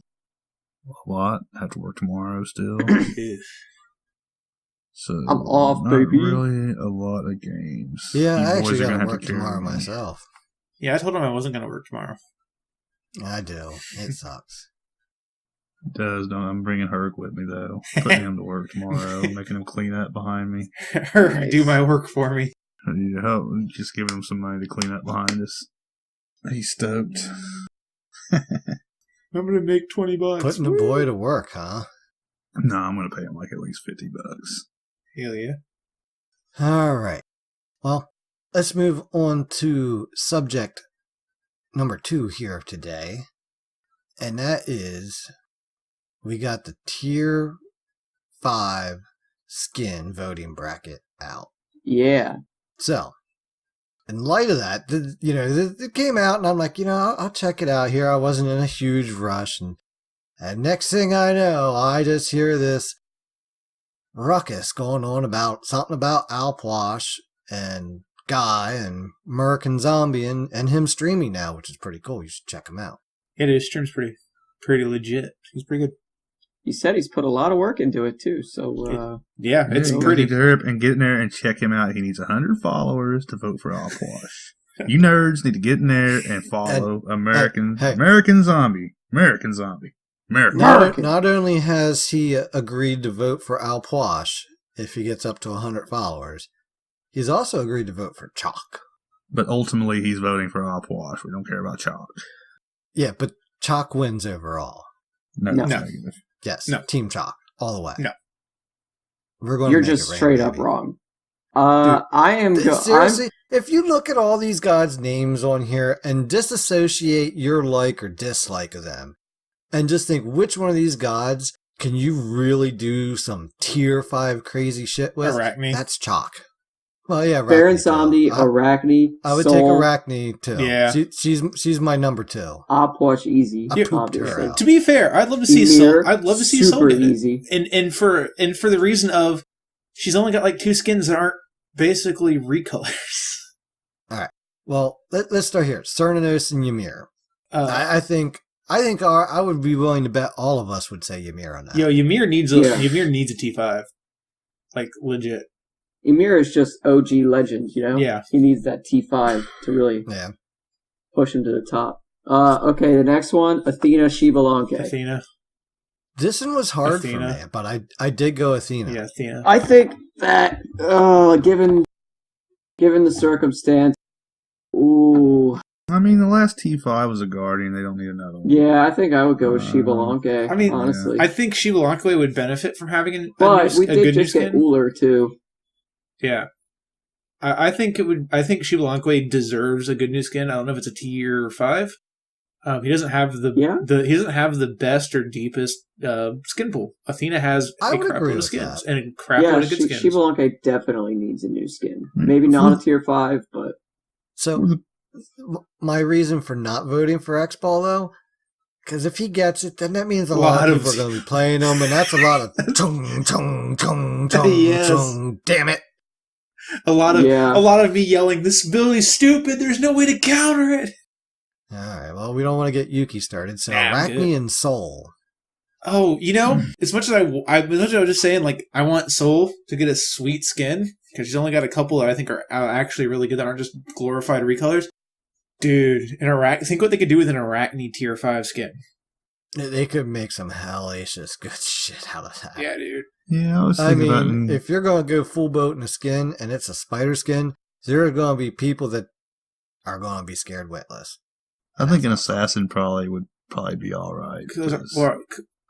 I have to work tomorrow still. So I'm off, not baby. Really a lot of games. Yeah, You I actually boys are got gonna to have work carry tomorrow me. myself. Yeah, I told him I wasn't going to work tomorrow. I do. It sucks. It does. I'm bringing Herc with me though. Putting him to work tomorrow, making him clean up behind me. Do my work for me. Yeah, just giving him some money to clean up behind us. He's stoked. I'm going to make $20. Putting a boy to work, huh? No, I'm gonna pay him like at least $50. Hell yeah. All right. Well, let's move on to subject number 2 here today. And that is, we got the Tier 5 skin voting bracket out. Yeah. So, in light of that, it came out, and I'm like, I'll check it out here. I wasn't in a huge rush. And next thing I know, I just hear this ruckus going on about something about Alpwash and Guy and Merc and Zombie and him streaming now, which is pretty cool. You should check him out. Yeah, his stream's pretty legit. He's pretty good. He said he's put a lot of work into it too, so yeah, it's you pretty. Need to hurry up and get in there and check him out. He needs 100 followers to vote for Alpwash. You nerds need to get in there and follow American Zombie. American Zombie. Not only has he agreed to vote for Alpwash if he gets up to 100 followers, he's also agreed to vote for Chalk. But ultimately, he's voting for Alpwash. We don't care about Chalk. Yeah, but Chalk wins overall. No. Yes, no. Team Chalk, all the way. No. We're going you're to make just it rain, straight baby. up wrong. I am seriously. If you look at all these guys' names on here and disassociate your like or dislike of them, and just think which one of these gods can you really do some tier 5 crazy shit with? Arachne. That's chalk. Well, yeah, Baron Samedi, Arachne, I would Soul, take Arachne too. Yeah. She's my number 2. Opwash easy. I pooped her Obviously. out. To be fair, I'd love to see Ymir, Soul. I'd love to see super Soul get easy. it. And for the reason of she's only got like 2 skins that aren't basically recolors. All right. Well, let's start here. Cernunnos and Ymir. I think I would be willing to bet all of us would say Ymir on that. Yo, Ymir needs a T5, like legit. Ymir is just OG legend, you know? Yeah. He needs that T5 to really push him to the top. Okay, the next one, Athena Shivalanke. Athena. This one was hard for me, but I did go Athena. Yeah, Athena. I think that, given the circumstance, ooh. I mean, the last T5 was a Guardian. They don't need another one. Yeah, I think I would go with Shivalanke. I mean, honestly. I think Shivalanke would benefit from having a we good did new just get skin. Uller, too. Yeah. I think Shivalanque deserves a good new skin. I don't know if it's a tier 5. He doesn't have the best or deepest skin pool. Athena has a crap load of skins and a crap load of good skins. Shivalanque definitely needs a new skin. Maybe not a tier 5, but so my reason for not voting for X-Ball though, because if he gets it, then that means a lot of people are going to be playing him, and that's a lot of chung chung chung chung chung. Damn it. A lot of me yelling, "This ability's stupid. There's no way to counter it." All right. Well, we don't want to get Yuki started, so Arachne and Soul. Oh, as much as I was just saying, like, I want Soul to get a sweet skin because she's only got a couple that I think are actually really good that aren't just glorified recolors. Dude, think what they could do with an Arachne tier 5 skin. They could make some hellacious good shit out of that. Yeah, dude. Yeah, I was thinking if you're going to go full boat in a skin and it's a spider skin, there are going to be people that are going to be scared witless. I think an assassin would be all right.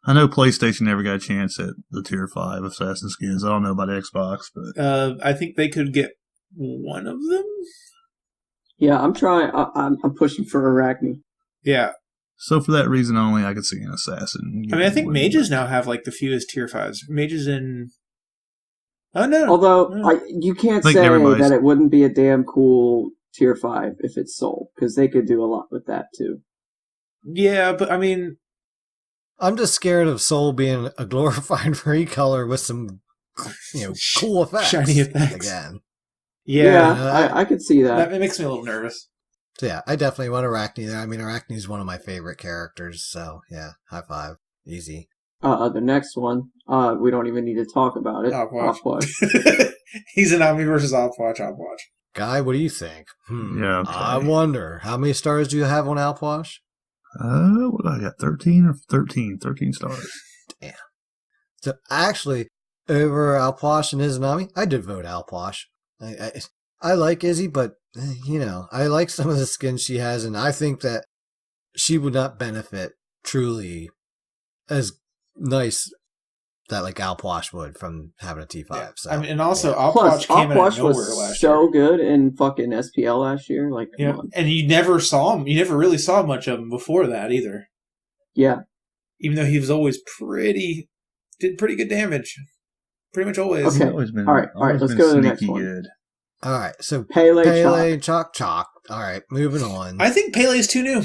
I know PlayStation never got a chance at the tier 5 assassin skins. I don't know about Xbox, but I think they could get one of them. Yeah, I'm trying. I'm pushing for Arachne. Yeah. So for that reason only, I could see an assassin. I mean, I think mages now have like the fewest tier 5s. Mages in. Oh no! Although you can't say that it wouldn't be a damn cool tier 5 if it's Soul, because they could do a lot with that too. Yeah, but I mean, I'm just scared of Soul being a glorified recolor with some, cool effects. Shiny effects again. Yeah, I could see that. That makes me a little nervous. So yeah, I definitely want Arachne there. I mean, Arachne is one of my favorite characters, so yeah, high five. Easy. The next one, we don't even need to talk about it. Opwatch. He's an Omni versus Opwatch. Guy, what do you think? Yeah. Okay. I wonder, how many stars do you have on Opwatch? What I got? 13 stars. Damn. So actually, over Alpwash and Izanami, I did vote Alpwash. I like Izzy, but I like some of the skins she has, and I think that she would not benefit truly as nice that like Alpwash would from having a T5. Yeah. So I mean, and also Plus, Opwatch came out of nowhere was last so year. good in fucking SPL last year. Like, yeah, and you never saw him. You never really saw much of him before that either. Yeah, even though he was always did pretty good damage, pretty much always. Okay. All right. Let's go to the next one. Good. All right, so Pele Chalk. All right, moving on. I think Pele's too new.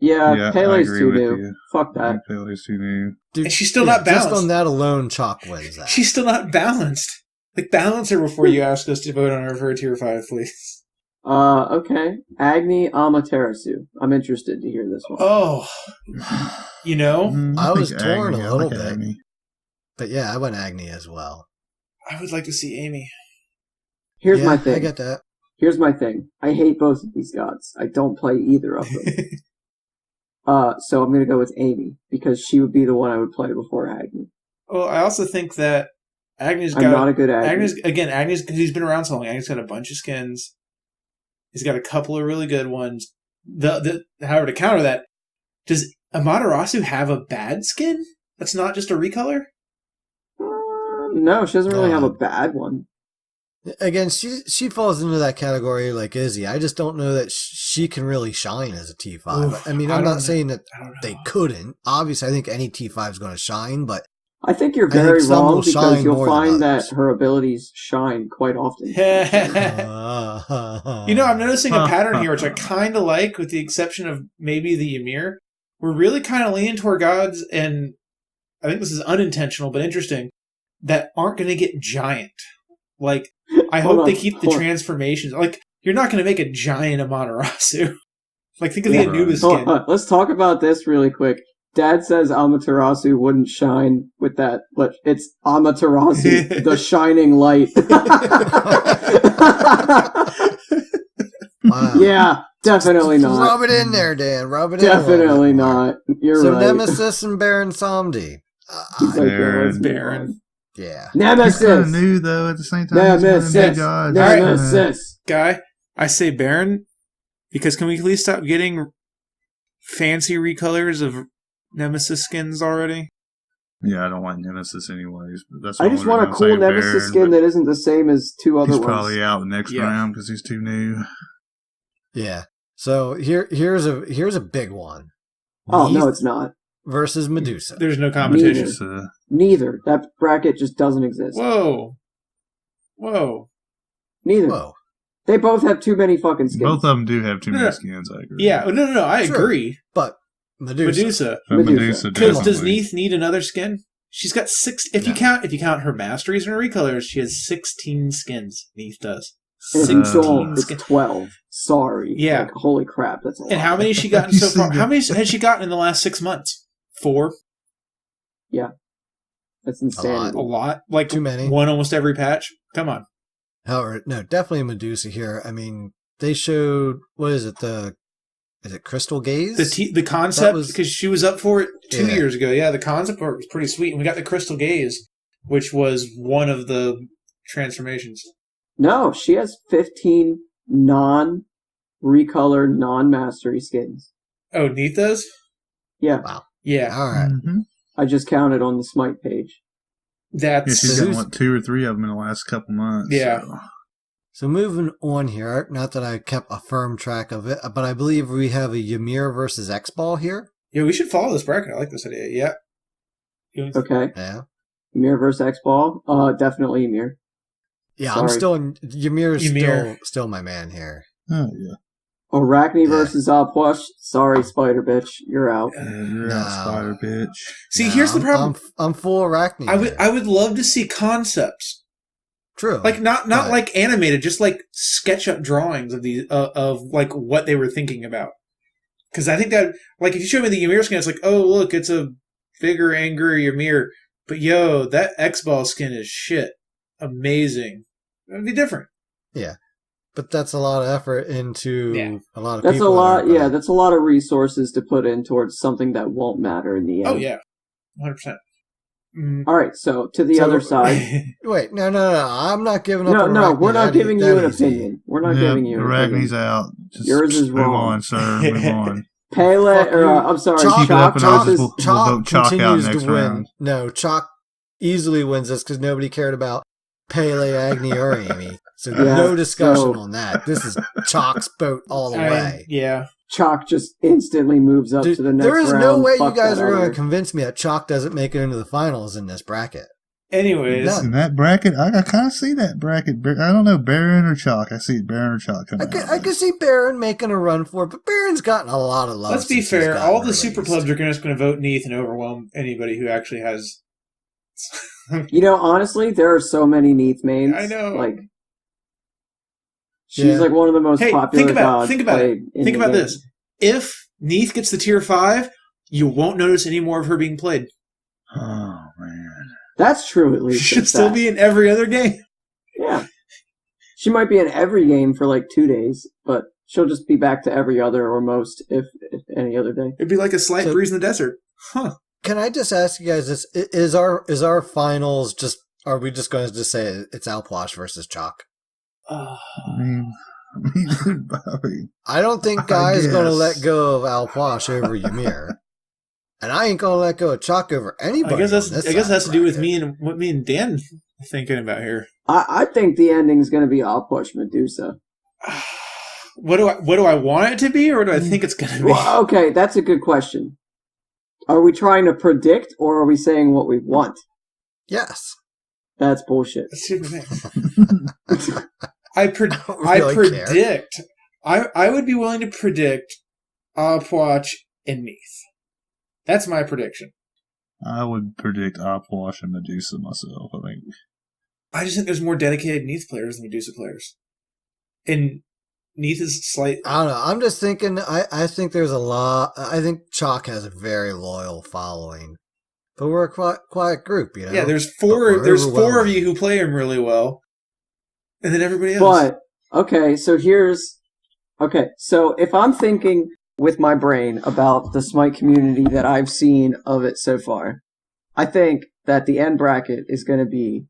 Yeah, Pele's too new. Fuck that. Pele's too new. Dude, and she's still not balanced. Just on that alone, Chalk wins that. She's still not balanced. Like, balance her before you ask us to vote on her for a tier 5, please. Okay. Agni Amaterasu. I'm interested to hear this one. Oh. I was torn Agni, a little bit. Agni. But yeah, I went Agni as well. I would like to see Amy. Here's my thing. I get that. Here's my thing. I hate both of these gods. I don't play either of them. So I'm going to go with Amy, because she would be the one I would play before Agni. Well, I also think that Agni's got... I'm not a good Agni. Agni's, because he's been around so long, Agni's got a bunch of skins. He's got a couple of really good ones. However, to counter that, does Amaterasu have a bad skin? That's not just a recolor? No, she doesn't really have a bad one. Again, she falls into that category like Izzy. I just don't know that she can really shine as a T5. Oof, I mean, I'm not saying that they couldn't. Obviously, I think any T5 is going to shine, but I think you're very wrong because you'll find that her abilities shine quite often. I'm noticing a pattern here, which I kind of like, with the exception of maybe the Ymir. We're really kind of leaning toward gods, and I think this is unintentional, but interesting, that aren't going to get giant. Like, I hope they keep the transformations. Like, you're not going to make a giant Amaterasu. Like, think of the Anubis skin. Let's talk about this really quick. Dad says Amaterasu wouldn't shine with that, but it's Amaterasu, the shining light. Wow. Yeah, definitely not. Rub it in there, Dan. Rub it definitely in. Definitely not. You're right. So Nemesis and Baron Samdi. Baron. Yeah. Nemesis. He's kind of new, though, at the same time. Nemesis. Guy, I say Baron, because can we please stop getting fancy recolors of Nemesis skins already? Yeah, I don't like Nemesis anyways. But that's I just want a cool Nemesis skin that isn't the same as two other ones. He's probably out next round because he's too new. Yeah. So here's a big one. Oh, no, it's not. Versus Medusa. There's no competition. Neither. That bracket just doesn't exist. Whoa. Neither. Whoa. They both have too many fucking skins. Both of them do have too many skins, I agree. Yeah, no, I agree. But Medusa. Because does Neith need another skin? She's got 6. If you count her masteries and her recolors, she has 16 skins. Neith does. 16 skins. 12. Sorry. Yeah. Like, holy crap, that's a lot. And how many has she gotten so far? How many has she gotten in the last 6 months? 4. Yeah. That's insane. A lot. Like too many. One almost every patch. Come on. However, no, definitely Medusa here. I mean, they showed, what is it? Is it Crystal Gaze? The concept, because she was up for it 2 years ago. Yeah, the concept art was pretty sweet. And we got the Crystal Gaze, which was one of the transformations. No, she has 15 non-recolor, non-mastery skins. Oh, Neith does? Yeah. Wow. Yeah. All right. Mm-hmm. I just counted on the Smite page. She's got 2 or 3 of them in the last couple months. Yeah. So moving on here, not that I kept a firm track of it, but I believe we have a Ymir versus X-Ball here. Yeah, we should follow this bracket. I like this idea. Yeah. Okay. Yeah. Ymir versus X-Ball? Definitely Ymir. Yeah, Sorry. I'm still in... Ymir's still my man here. Oh, yeah. Arachne versus Alplush. Sorry, Spider Bitch. You're out. You're out, Spider Bitch. See, here's the problem. I'm full Arachne. I would love to see concepts. True. Like not like animated, just like SketchUp drawings of these of like what they were thinking about. Because I think that, like, if you show me the Ymir skin, it's like, oh look, it's a bigger, angrier Ymir. But yo, that X-Ball skin is shit. Amazing. It'd be different. Yeah. But that's a lot of effort into a lot of that's people. That's a lot, yeah, that's a lot of resources to put in towards something that won't matter in the end. Oh, yeah. 100%. All right, so to the other side. Wait, no. I'm not giving up. No, we're not giving you an opinion. We're not giving you an opinion. Arachne's out. Just yours is wrong. Move on, sir. Move on. Pele, I'm sorry, Chalk continues to win. No, Chalk easily wins this because nobody cared about Pele, Agni, or Amy. So no discussion on that. This is Chalk's boat all the way. Yeah. Chalk just instantly moves up to the next round. There is no way you guys are going to convince me that Chalk doesn't make it into the finals in this bracket. Anyways. In that bracket, I kind of see that bracket. I don't know, Baron or Chalk. I see Baron or Chalk coming out. I could see Baron making a run for it, but Baron's gotten a lot of love. Let's be fair. All the super clubs are just going to vote Neith and overwhelm anybody who actually has... You know, honestly, there are so many Neith mains. I know. Like, she's like one of the most popular gods. Think about it. Think about this. If Neith gets the tier 5, you won't notice any more of her being played. Oh, man. That's true, at least. She'll still be in every other game. Yeah. She might be in every game for like 2 days, but she'll just be back to every other or most, if any other day. It'd be like a slight breeze in the desert. Huh. Can I just ask you guys this? Is our finals just... Are we just going to just say it's Alplush versus Chalk? I don't think Guy's going to let go of Alplush over Ymir. And I ain't going to let go of Chalk over anybody. I guess it has to do with me and what me and Dan thinking about here? I think the ending's going to be I'll push Medusa. What do I want it to be, or do I think it's going to be? Well, okay, that's a good question. Are we trying to predict, or are we saying what we want? Yes. That's bullshit. I predict. I would be willing to predict Opwash and Neath. That's my prediction. I would predict Opwash and Medusa myself, I think. I just think there's more dedicated Neath players than Medusa players. And Neath is slight. I don't know. I'm just thinking, I think there's a lot. I think Chalk has a very loyal following. But we're a quiet group, you know? Yeah, there's four of you who play him really well. And then everybody else. But, so if I'm thinking with my brain about the Smite community that I've seen of it so far, I think that the end bracket is going to be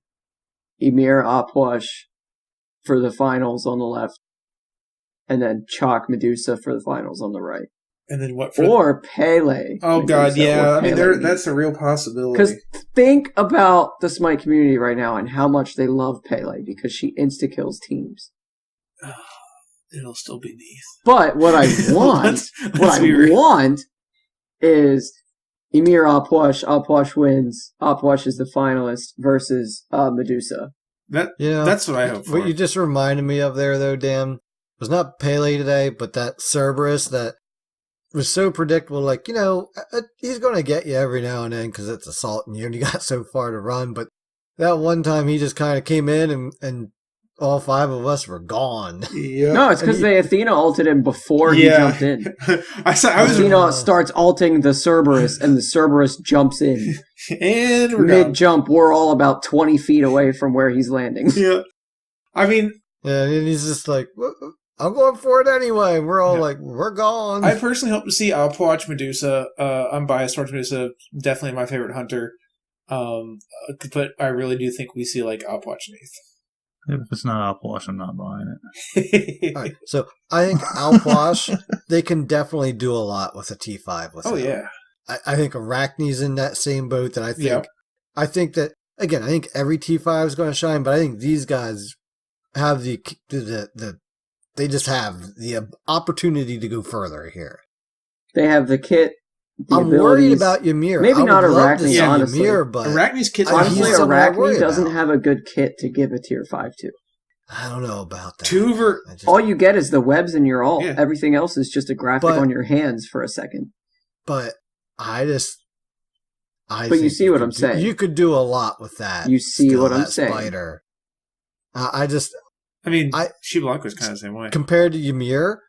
Ymir Opwash for the finals on the left, and then Chalk Medusa for the finals on the right. And then what? Or Pele. Oh, Medusa, God, yeah. I mean, that's a real possibility. Because think about the Smite community right now and how much they love Pele because she insta-kills teams. It'll still be Neath. But what I want, want is Ymir Opwash. Opwash wins. Opwash is the finalist versus Medusa. That's what I hope for. What you just reminded me of there, though, Dan, was not Pele today, but that Cerberus that was so predictable. Like, he's going to get you every now and then because it's assaulting you and you got so far to run. But that one time he just kind of came in and all 5 of us were gone. Yep. No, it's because they Athena ulted him before he jumped in. Athena starts ulting the Cerberus, and the Cerberus jumps in. And we're mid-jump, we're all about 20 feet away from where he's landing. Yeah. I mean... Yeah, and he's just like, I'm going for it anyway. We're all like, we're gone. I personally hope to see Opwash Medusa. I'm biased towards Medusa. Definitely my favorite hunter. But I really do think we see, Opwash Neath. If it's not Opwash, I'm not buying it. All right, so I think Opwash, they can definitely do a lot with a T5. Yeah. I think Arachne's in that same boat that I think that, again, I think every T5 is going to shine, but I think these guys have they just have the opportunity to go further here. They have the kit. I'm worried about Ymir. Maybe not Arachne, honestly. Ymir, but Arachne's kit. Honestly, Arachne doesn't have a good kit to give a tier 5 to. I don't know about that. All you get is the webs in your ult. Yeah. Everything else is just a graphic on your hands for a second. But But you see what I'm saying. You could do a lot with that. You see what I'm saying. Spider. She Blanca's kind of the same way. Compared to Ymir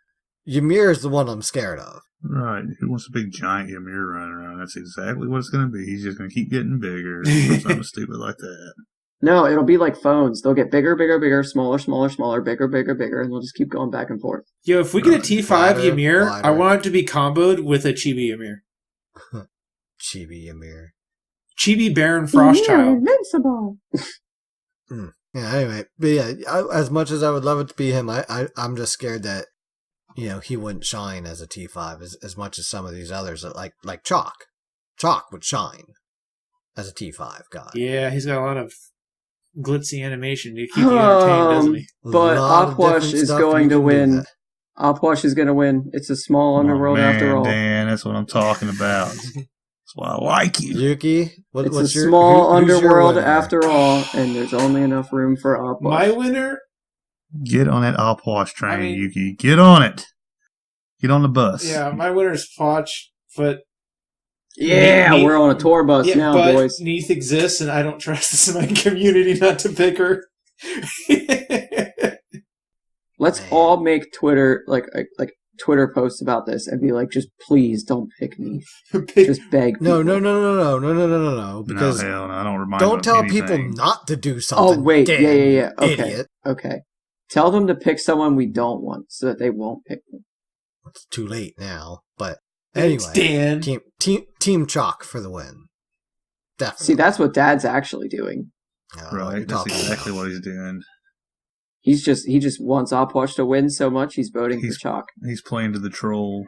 is the one I'm scared of. Right. Who wants a big giant Ymir running around? That's exactly what it's going to be. He's just going to keep getting bigger. Something stupid like that. No, it'll be like phones. They'll get bigger, bigger, bigger, smaller, smaller, smaller, bigger, bigger, bigger, and they'll just keep going back and forth. Yo, if we get a T5 Ymir, I want it to be comboed with a Chibi Ymir. Chibi Ymir. Chibi Baron Frostchild. Invincible. Yeah, anyway. But yeah, as much as I would love it to be him, I'm just scared that he wouldn't shine as a T5 as much as some of these others that like Chalk. Chalk would shine as a T5 guy. Yeah, he's got a lot of glitzy animation to keep you entertained, doesn't he? But Opwash is going to win. Opwash is going to win. It's a small underworld after all. Dan, that's what I'm talking about. That's why I like you. Yuki, it's a small underworld after all, and there's only enough room for Opwash. My winner? Get on that Opwash train, Yuki. Get on it. Get on the bus. Yeah, my winner is Potch, but... Yeah, we're on a tour bus now, but boys. Neath exists, and I don't trust this in my community not to pick her. Let's all make Twitter, like Twitter posts about this and be like, just please don't pick Neath. Just beg people. No. Because no, hell no, I don't remind don't tell anything. people not to do something. Oh, wait. Yeah. Idiot. Okay. Tell them to pick someone we don't want so that they won't pick them. It's too late now, but anyway. Dan. Team Chalk for the win. Definitely. See, that's what Dad's actually doing. Right, that's exactly what he's doing. He just wants Opwash to win so much he's voting for Chalk. He's playing to the troll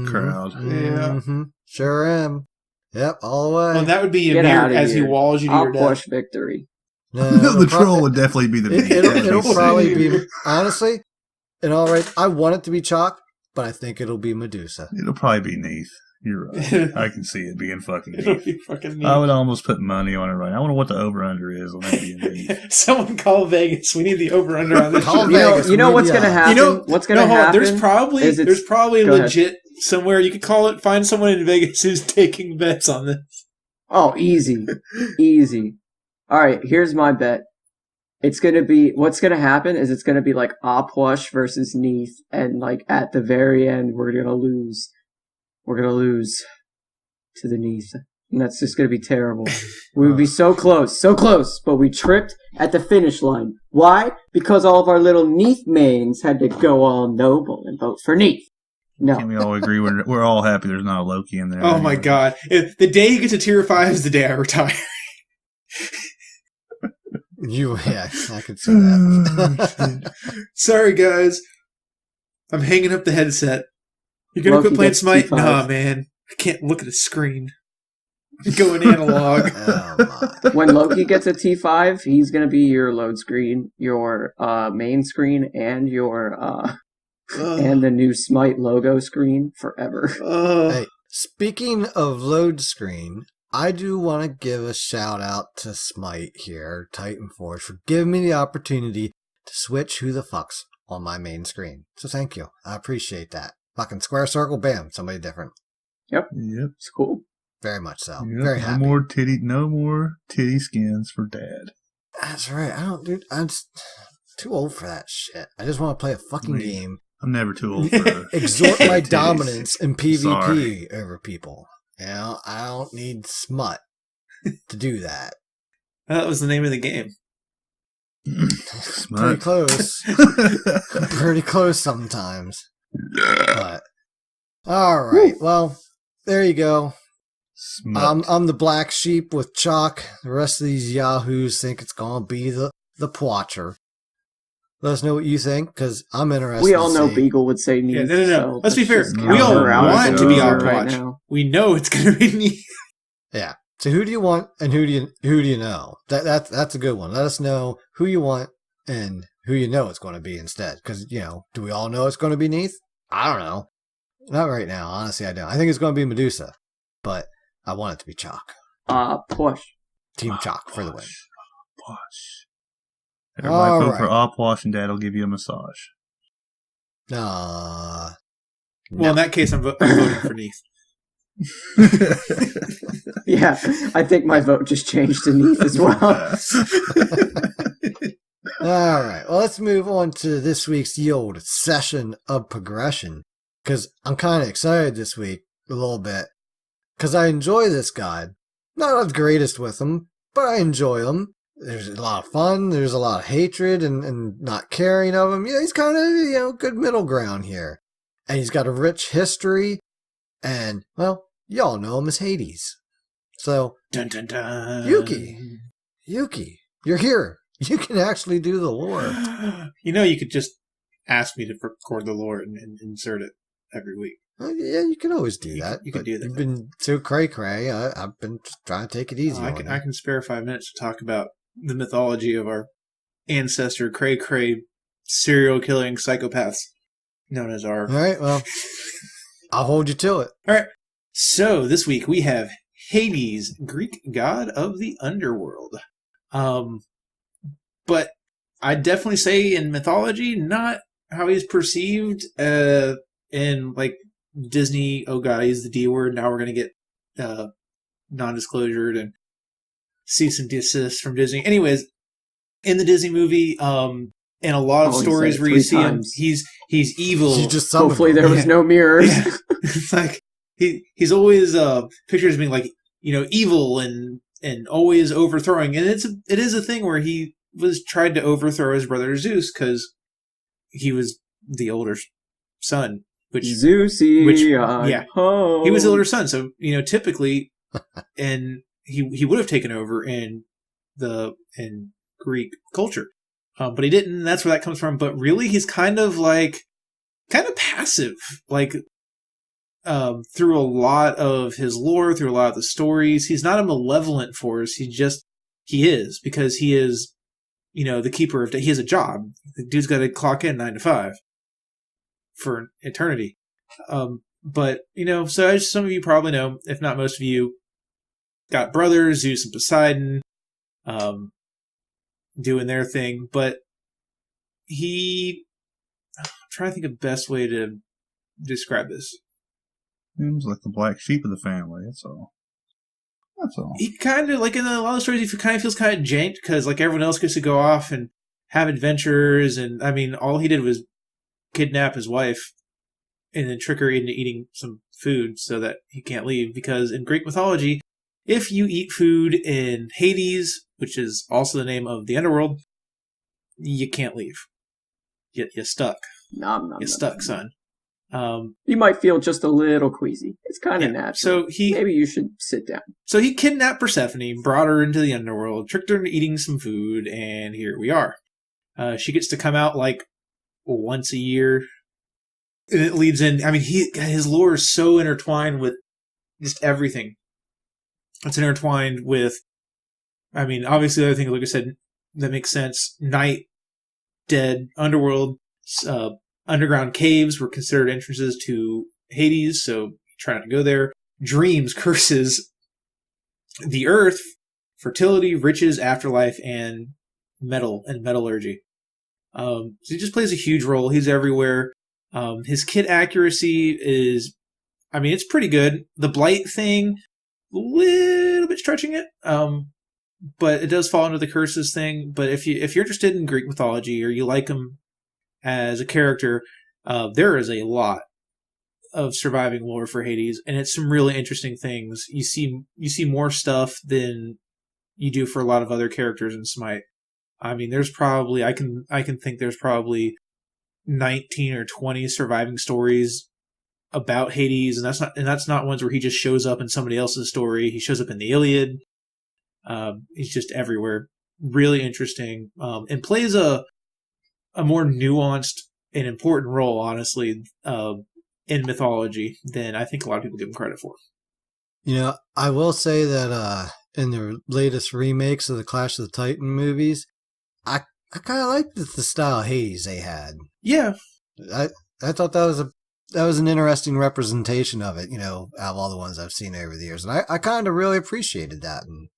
crowd. Yeah. Mm-hmm. Sure am. Yep, all the way. Well, that would be Ymir as he walls you to your death. Opwash victory. No, the troll would definitely be the Neath. It'll probably be, honestly, in all right, I want it to be Chalk, but I think it'll be Medusa. It'll probably be Neath. You're right. I can see it being fucking It'll Neath. be fucking Neath. I would almost put money on it right now. I wonder what the over-under is on that being Neath. Someone call Vegas. We need the over-under on this. Call show. Vegas. You know what's going to happen? What's going to happen? There's probably Go legit somewhere you could call it. Find someone in Vegas who's taking bets on this. Oh, easy. Easy. All right, here's my bet. It's going to be, what's going to happen is it's going to be like Opwash versus Neath, and like at the very end, we're going to lose. We're going to lose to the Neath. And that's just going to be terrible. We would be so close, but we tripped at the finish line. Why? Because all of our little Neath mains had to go all noble and vote for Neath. No. Can we all agree we're all happy there's not a Loki in there? Oh my god. The day you get to tier 5 is the day I retire. I could see that. Sorry, guys. I'm hanging up the headset. You're going to quit playing Smite? T5. Nah, man. I can't look at a screen. I'm going analog. Oh my. When Loki gets a T5, he's going to be your load screen, your main screen, and your and the new Smite logo screen forever. Hey, speaking of load screen, I do want to give a shout out to Smite here, Titan Forge, for giving me the opportunity to switch who the fuck's on my main screen. So thank you. I appreciate that. Fucking square circle, bam, somebody different. Yep. It's cool. Very much so. Yep. Very happy. No more titty skins for Dad. That's right. I'm just too old for that shit. I just want to play a fucking game. I'm never too old for Exhort my dominance in PvP Sorry. over people. You know, I don't need smut to do that. That was the name of the game. Pretty close. Pretty close sometimes. But all right. Well, there you go. I'm the black sheep with Chalk. The rest of these yahoos think it's gonna be the Pwatcher. Let us know what you think, because I'm interested. We all know Beagle would say Neath. Yeah, no. So let's be fair. We all want it to be Opwatch. We know it's going to be Neath. Yeah. So who do you want, and who do you know? That's a good one. Let us know who you want and who you know it's going to be instead. Because do we all know it's going to be Neath? I don't know. Not right now. Honestly, I don't. I think it's going to be Medusa, but I want it to be Chalk. Push. Team Chalk for the win. Push. Everybody All vote right. for Opwash and Dad will give you a massage. No. Well, in that case, I'm voting for Neath. Yeah, I think my vote just changed to Neath as well. All right. Well, let's move on to this week's the old session of progression, because I'm kind of excited this week a little bit, because I enjoy this guide. Not the greatest with him, but I enjoy him. There's a lot of fun. There's a lot of hatred and not caring of him. Yeah, he's kind of, good middle ground here. And he's got a rich history. And, well, y'all know him as Hades. So, Dun, dun, dun. Yuki, you're here. You can actually do the lore. You could just ask me to record the lore and insert it every week. Well, yeah, you can always do that. You can do that. You've been so cray-cray. I've been just trying to take it easy. I can spare 5 minutes to talk about the mythology of our ancestor, cray-cray, serial-killing psychopaths known as our... All right, well, I'll hold you to it. All right. So this week we have Hades, Greek god of the underworld. But I'd definitely say in mythology, not how he's perceived in like Disney. Oh god, he's the D word. Now we're going to get non-disclosure and cease and desist from Disney. Anyways, in the Disney movie, in a lot of stories where you see times. him, he's evil. You just Hopefully there was no mirrors. Yeah. It's like he's always pictured as being like evil and always overthrowing, and it is a thing where he was tried to overthrow his brother Zeus because he was the older son, which Zeusy, he was the older son, so typically, and he would have taken over in Greek culture, but he didn't. And that's where that comes from. But really, he's kind of passive, like through a lot of his lore, through a lot of the stories. He's not a malevolent force. he is, because he is, the keeper of. He has a job. The dude's got to clock in 9 to 5 for eternity. But so as some of you probably know, if not most of you, got brothers, Zeus and Poseidon, doing their thing. But I'm trying to think of the best way to describe this. He was like the black sheep of the family. That's all. He kind of, like in a lot of stories, he kind of feels kind of janked because like everyone else gets to go off and have adventures, and I mean, all he did was kidnap his wife and then trick her into eating some food so that he can't leave. Because in Greek mythology, if you eat food in Hades, which is also the name of the underworld, you can't leave. You're stuck. You're stuck, son. You might feel just a little queasy. It's kind of natural. So maybe you should sit down. So he kidnapped Persephone, brought her into the underworld, tricked her into eating some food, and here we are. She gets to come out like once a year, and it leads in. I mean, his lore is so intertwined with just everything. It's intertwined with. I mean, obviously, the other thing, like I said, that makes sense. Night, dead, underworld. Underground caves were considered entrances to Hades, so try not to go there. Dreams, curses, the earth, fertility, riches, afterlife, and metal and metallurgy. So he just plays a huge role. He's everywhere. His kid accuracy is, I mean, it's pretty good. The blight thing, a little bit stretching it, but it does fall under the curses thing. But if you're interested in Greek mythology or you like him as a character, there is a lot of surviving lore for Hades, and it's some really interesting things. You see more stuff than you do for a lot of other characters in Smite. I mean, there's probably I can think there's probably 19 or 20 surviving stories about Hades, and that's not ones where he just shows up in somebody else's story. He shows up in the Iliad. He's just everywhere. Really interesting, and plays a more nuanced and important role, honestly, in mythology than I think a lot of people give him credit for. I will say that in the latest remakes of the Clash of the Titan movies, I kind of liked the style of Hades they had. Yeah, I thought that was an interesting representation of it. Out of all the ones I've seen over the years, and I kind of really appreciated that. And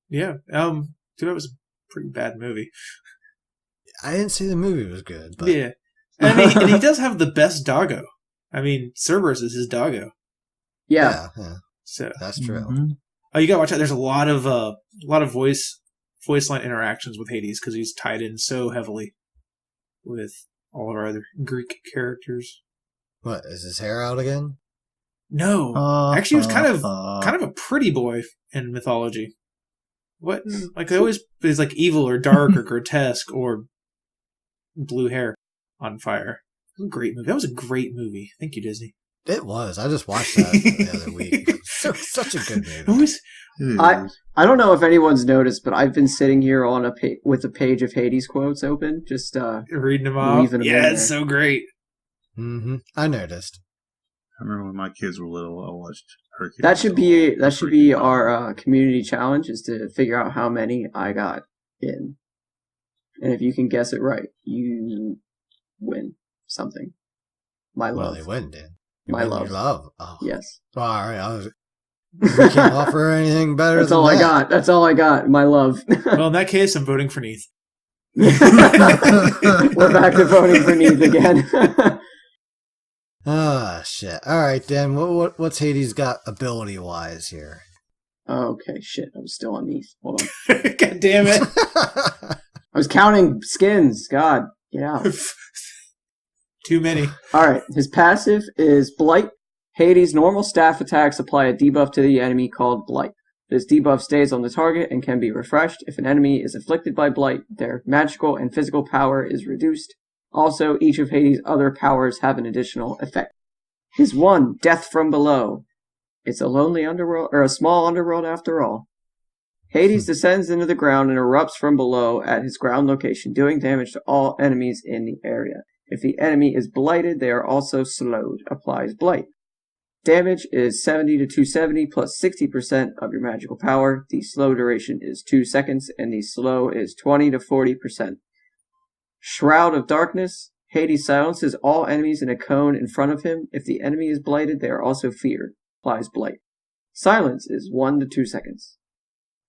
yeah, that was a pretty bad movie. I didn't say the movie was good, but yeah, and he does have the best doggo. I mean, Cerberus is his doggo. Yeah. So that's true. Mm-hmm. Oh, you gotta watch out. There's a lot of voice line interactions with Hades because he's tied in so heavily with all of our other Greek characters. What, is his hair out again? No, actually, he was kind of a pretty boy in mythology. What, like, they always is like evil or dark or grotesque or blue hair on fire. It was a great movie. That was a great movie. Thank you, Disney. It was. I just watched that the other week. Such a good movie. I don't know if anyone's noticed, but I've been sitting here on with a page of Hades quotes open, just reading them off. Yeah, it's so great. Mm-hmm. I noticed. I remember when my kids were little, I watched Hercules. That should be our community challenge, is to figure out how many I got in, and if you can guess it right, you win something. My love. Well, they win, dude. My love. Your love. Oh. Yes. All right. You can't offer anything better. That's all I got. That's all I got. My love. Well, in that case, I'm voting for Neith. We're back to voting for Neith again. Shit. All right, Dan. What's Hades got ability-wise here? Okay, shit. I was still on Neith. Hold on. God damn it. I was counting skins. God. Yeah. Too many. All right. His passive is Blight. Hades' normal staff attacks apply a debuff to the enemy called Blight. This debuff stays on the target and can be refreshed. If an enemy is afflicted by Blight, their magical and physical power is reduced. Also, each of Hades' other powers have an additional effect. His one, Death from Below. It's a lonely underworld, or a small underworld after all. Hades descends into the ground and erupts from below at his ground location, doing damage to all enemies in the area. If the enemy is blighted, they are also slowed. Applies Blight. Damage is 70 to 270 plus 60% of your magical power. The slow duration is 2 seconds, and the slow is 20 to 40%. Shroud of Darkness. Hades silences all enemies in a cone in front of him. If the enemy is blighted, they are also feared. Applies blight. Silence is 1 to 2 seconds.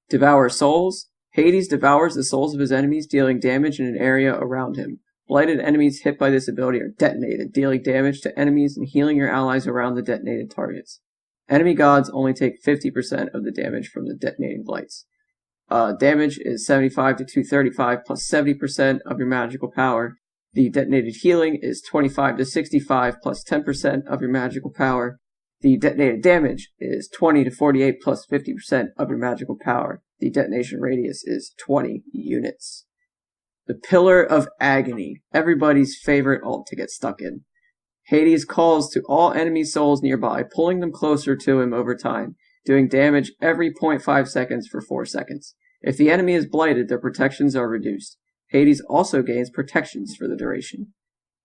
Devour Souls. Hades devours the souls of his enemies, dealing damage in an area around him. Blighted enemies hit by this ability are detonated, dealing damage to enemies and healing your allies around the detonated targets. Enemy gods only take 50% of the damage from the detonating blights. Damage is 75 to 235 plus 70% of your magical power. The detonated healing is 25 to 65 plus 10% of your magical power. The detonated damage is 20 to 48 plus 50% of your magical power. The detonation radius is 20 units. The Pillar of Agony, everybody's favorite alt to get stuck in. Hades calls to all enemy souls nearby, pulling them closer to him over time, doing damage every 0.5 seconds for 4 seconds. If the enemy is blighted, their protections are reduced. Hades also gains protections for the duration.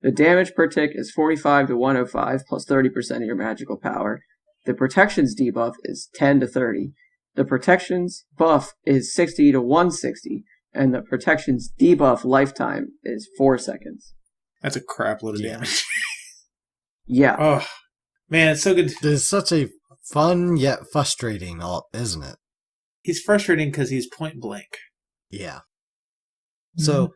The damage per tick is 45 to 105 plus 30% of your magical power. The protections debuff is 10 to 30. The protections buff is 60 to 160. And the protections debuff lifetime is 4 seconds. That's a crap load of damage. Yeah. Oh, man, it's so good. It's such a fun yet frustrating alt, isn't it? He's frustrating because he's point blank. Yeah. So,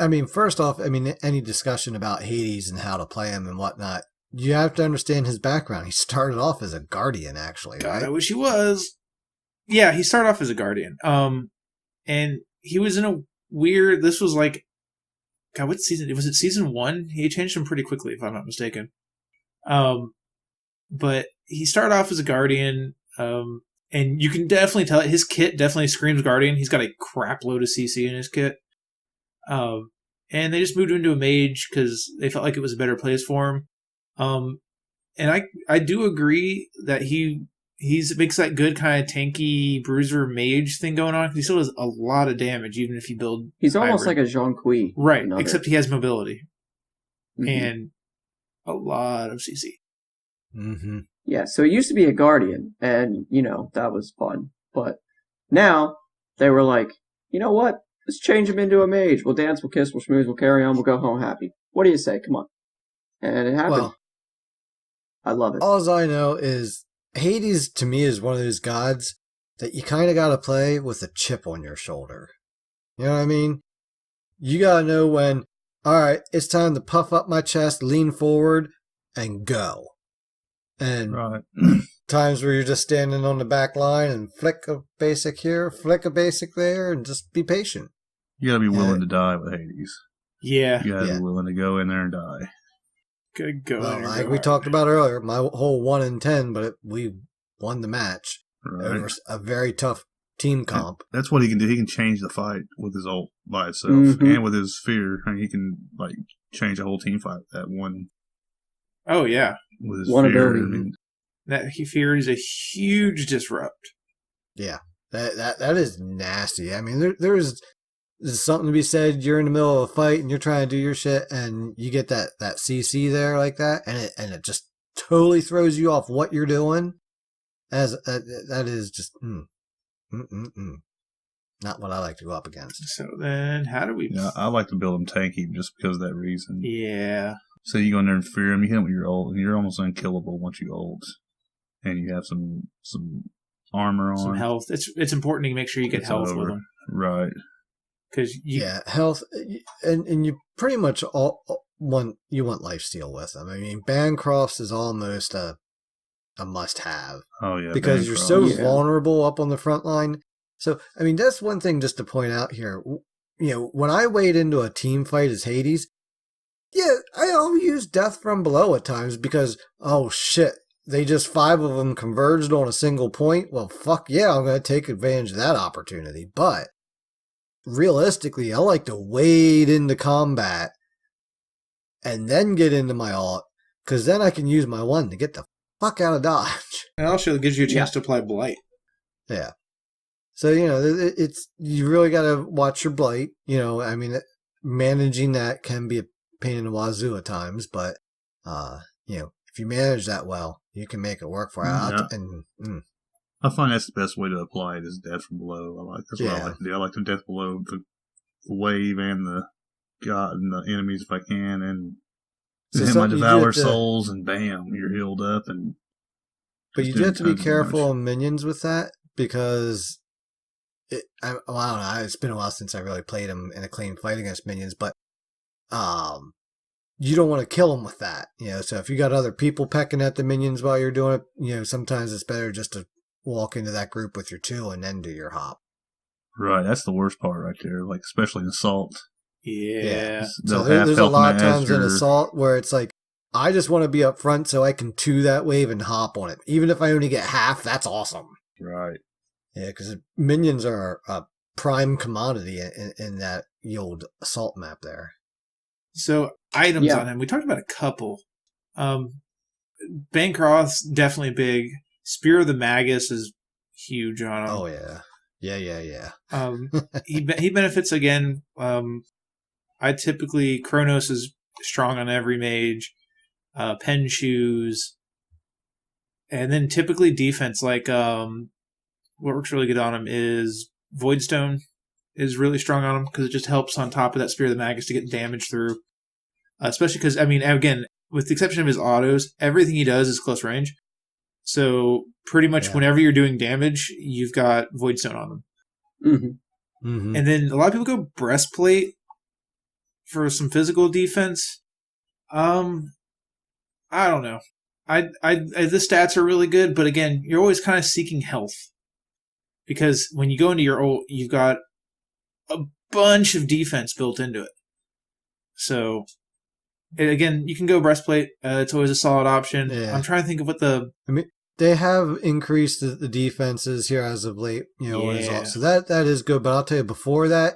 I mean, first off, any discussion about Hades and how to play him and whatnot, you have to understand his background. He started off as a guardian, actually, God, right? I wish he was. Yeah, he started off as a guardian. And he was in a weird, this was like, God, what season? Was it season 1? He changed him pretty quickly, if I'm not mistaken. But he started off as a guardian, and you can definitely tell his kit definitely screams guardian. He's got a crap load of CC in his kit. And they just moved him into a mage because they felt like it was a better place for him. And I do agree that he makes that good kind of tanky bruiser mage thing going on. He still does a lot of damage, even if you build. He's almost like a Jean Kui. Right, except he has mobility. And a lot of CC. Mm-hmm. Yeah, so he used to be a guardian, and, that was fun. But now, they were like, you know what? Let's change him into a mage. We'll dance, we'll kiss, we'll schmooze, we'll carry on, we'll go home happy. What do you say? Come on. And it happened. Well, I love it. All I know is Hades, to me, is one of those gods that you kind of got to play with a chip on your shoulder. You know what I mean? You got to know when, all right, it's time to puff up my chest, lean forward, and go. And right. Times where you're just standing on the back line and flick a basic here, flick a basic there, and just be patient. You gotta be willing to die with Hades. Yeah. You gotta be willing to go in there and die. Good go. Well, like we talked about earlier, my whole 1 in 10, but we won the match over a very tough team comp. That's what he can do. He can change the fight with his ult by itself and with his fear. I mean, he can change a whole team fight with that one. Oh yeah, with his fear. I mean, that fear is a huge disrupt. Yeah, that is nasty. I mean, there's something to be said. You're in the middle of a fight and you're trying to do your shit, and you get that CC there like that, and it just totally throws you off what you're doing. That is just not what I like to go up against. So then, how do we? Yeah, I like to build them tanky just because of that reason. Yeah. So you go in there and fear him. You hit him with your ult, and you're almost unkillable once you ult, and you have some armor on, some health. It's important to make sure you get health with them, right? Because health, and you pretty much want lifesteal with them. I mean, Bancrofts is almost a must-have. Oh yeah, because you're so vulnerable up on the front line. So I mean, that's one thing just to point out here. When I wade into a team fight as Hades, yeah, I'll use death from below at times because oh shit, they just 5 of them converged on a single point. Well, fuck yeah, I'm gonna take advantage of that opportunity, but realistically, I like to wade into combat and then get into my ult, because then I can use my 1 to get the fuck out of dodge. And also gives you a chance to apply blight. Yeah. So, it's you really got to watch your blight. I mean, managing that can be a pain in the wazoo at times, but, if you manage that well, you can make it work for you. I find that's the best way to apply it is death from below. That's what I like to do. I like to death below the wave and the god and the enemies if I can, and then my devour souls, and bam, you're healed up. But you do have to be careful on minions with that because I don't know. It's been a while since I really played them in a clean fight against minions, but you don't want to kill them with that. So if you got other people pecking at the minions while you're doing it, sometimes it's better just to walk into that group with your 2 and then do your hop. Right, that's the worst part right there. Like especially in Assault. Yeah. So there's a lot of times in Assault where it's like, I just want to be up front so I can 2 that wave and hop on it. Even if I only get half, that's awesome. Right. Yeah, because minions are a prime commodity in that old Assault map there. So items on him. We talked about a couple. Bancroft's definitely big. Spear of the Magus is huge on him. Oh yeah. Yeah. He benefits again. Kronos is strong on every mage. Pen shoes, and then typically defense. Like what works really good on him is Voidstone is really strong on him because it just helps on top of that Spear of the Magus to get damage through. Especially because again, with the exception of his autos, everything he does is close range. So pretty much whenever you're doing damage, you've got Voidstone on him. Mm-hmm. Mm-hmm. And then a lot of people go Breastplate for some physical defense. I don't know. The stats are really good, but again, you're always kind of seeking health. Because when you go into your ult, you've got a bunch of defense built into it. So, again, you can go Breastplate. It's always a solid option. Yeah. I'm trying to think of what they have increased the defenses here as of late, so that is good. But I'll tell you, before that,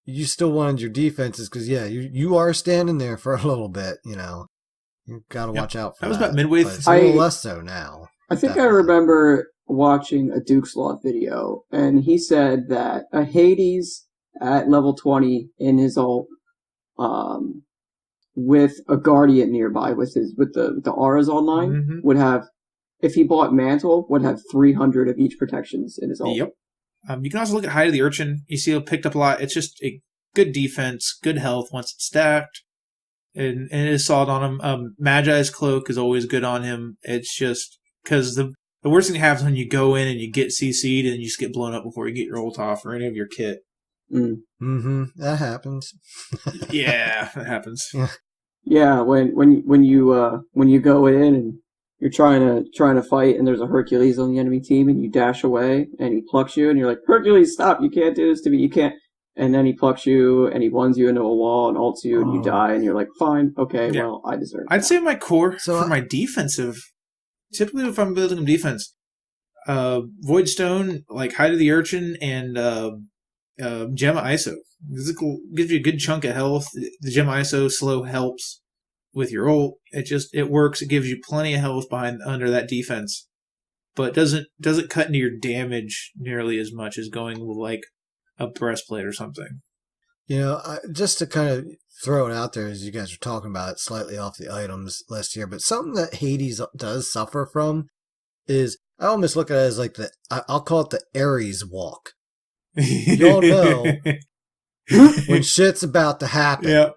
you still wanted your defenses because, you are standing there for a little bit, You've got to watch out for that. That was about midway. It's a little less so now. I think I remember watching a Duke's Law video, and he said that a Hades at level 20 in his ult, with a Guardian nearby with the auras online, would have, if he bought Mantle, would have 300 of each protections in his ult. Yep. You can also look at Height of the Urchin. You see it picked up a lot. It's just a good defense, good health once it's stacked. And it is solid on him. Magi's Cloak is always good on him. It's just because the worst thing that happens when you go in and you get CC'd and you just get blown up before you get your ult off or any of your kit. Mm-hmm. That happens. Yeah, that happens. Yeah, when you go in and you're trying to fight and there's a Hercules on the enemy team and you dash away and he plucks you and you're like, Hercules, stop! You can't do this to me. You can't. And then he plucks you, and he runs you into a wall and ults you, and you die, and you're like, fine, okay, well, I deserve it. I'd say my core for my defensive, typically if I'm building defense, Voidstone, like Height of the Urchin, and Gemma ISO. Gives you a good chunk of health. The Gemma ISO slow helps with your ult. It works. It gives you plenty of health under that defense, but doesn't cut into your damage nearly as much as going with like a Breastplate or something. Just to kind of throw it out there as you guys are talking about it, slightly off the items list here, but something that Hades does suffer from is, I almost look at it as like I'll call it the Ares walk. You don't know when shit's about to happen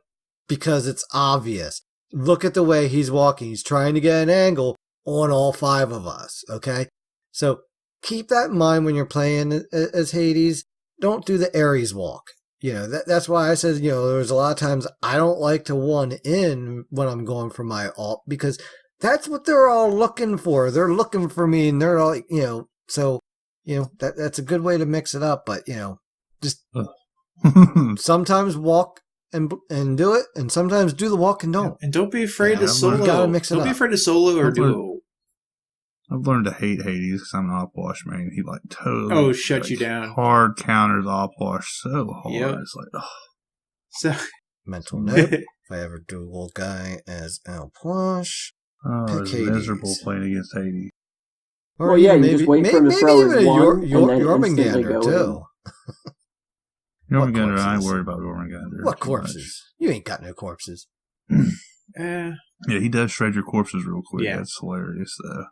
because it's obvious. Look at the way he's walking. He's trying to get an angle on all 5 of us, okay? So keep that in mind when you're playing as Hades. Don't do the Ares walk. That's why I said, there's a lot of times I don't like to one in when I'm going for my ult because that's what they're all looking for. They're looking for me and they're all like, so, that's a good way to mix it up. But, just sometimes walk and do it and sometimes do the walk and don't. And don't be afraid to solo. Gotta mix it don't up. be afraid to solo or duo. I've learned to hate Hades because I'm an Opwash main. He totally shut you down. Hard counters Opwash so hard. Yep. It's like, So mental note: if I ever dual guy as Opwash, it's miserable playing against Hades. Or you just wait for him to throw his one Jormungandr too. Jormungandr, I ain't worried about Jormungandr. What corpses? You ain't got no corpses. Yeah, he does shred your corpses real quick. Yeah. That's hilarious, though.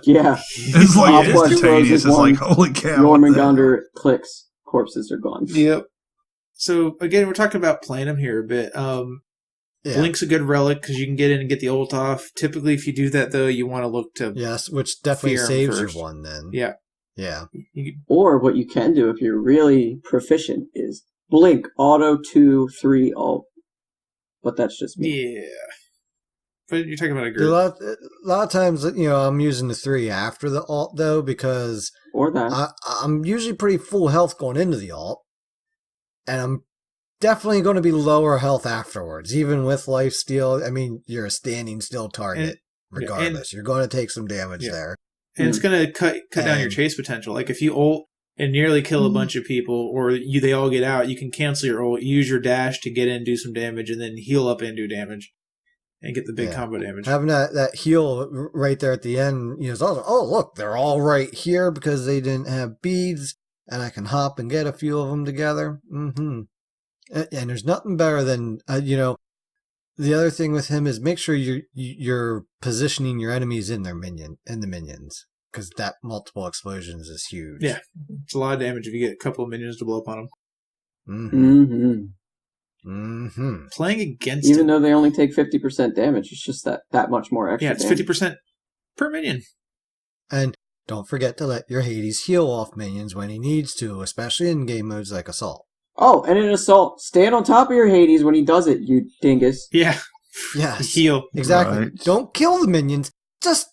Yeah. It's like I'll watch instantaneous. It's one. like, holy cow. Jormungandr clicks. Corpses are gone. Yep. So, again, we're talking about playing them here a bit. Blink's a good relic because you can get in and get the ult off. Typically, if you do that, though, you want to look to... Yes, which definitely saves your one then. Yeah. Yeah. Or what you can do if you're really proficient is blink, auto, 2, 3, ult. But that's just me. Yeah. But you're talking about a group. A lot of times, I'm using the 3 after the ult, though, because or that. I'm usually pretty full health going into the ult. And I'm definitely going to be lower health afterwards, even with lifesteal. I mean, you're a standing still target, regardless. You're going to take some damage there. And it's going to cut down your chase potential. Like, if you ult and nearly kill a bunch of people, or they all get out, you can cancel your ult, use your dash to get in, do some damage, and then heal up and do damage. And get the big combo damage. Having that heal right there at the end, it's also, oh, look, they're all right here because they didn't have beads, and I can hop and get a few of them together. Mm-hmm. And there's nothing better than, the other thing with him is make sure you're positioning your enemies in the minions, because that multiple explosions is huge. Yeah, it's a lot of damage if you get a couple of minions to blow up on them. Mm-hmm. Mm-hmm. Playing against even though they only take 50% damage, it's just that much more extra. Yeah, it's damage. 50% per minion. And don't forget to let your Hades heal off minions when he needs to, especially in game modes like Assault. Oh, and in Assault, stand on top of your Hades when he does it, you dingus. Yeah. Yes. Heal. Exactly. Right. Don't kill the minions. Just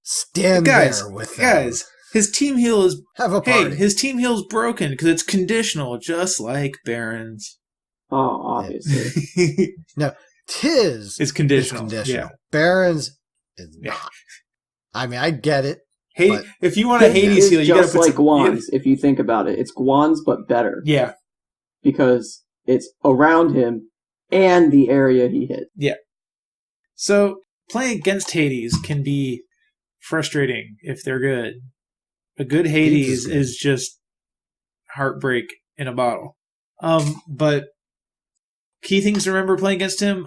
stand there with them. Guys, his team heal is... Have a party. Hey, his team heal is broken because it's conditional, just like Baron's. Oh, obviously. No, Tiz is conditional. Yeah. Baron's is not. I mean, I get it. If you want a Hades heal, you gotta put like Guan's, if you think about it. It's Guan's, but better. Yeah. Because it's around him and the area he hit. Yeah. So, playing against Hades can be frustrating if they're good. A good Hades is just heartbreak in a bottle. But key things to remember playing against him.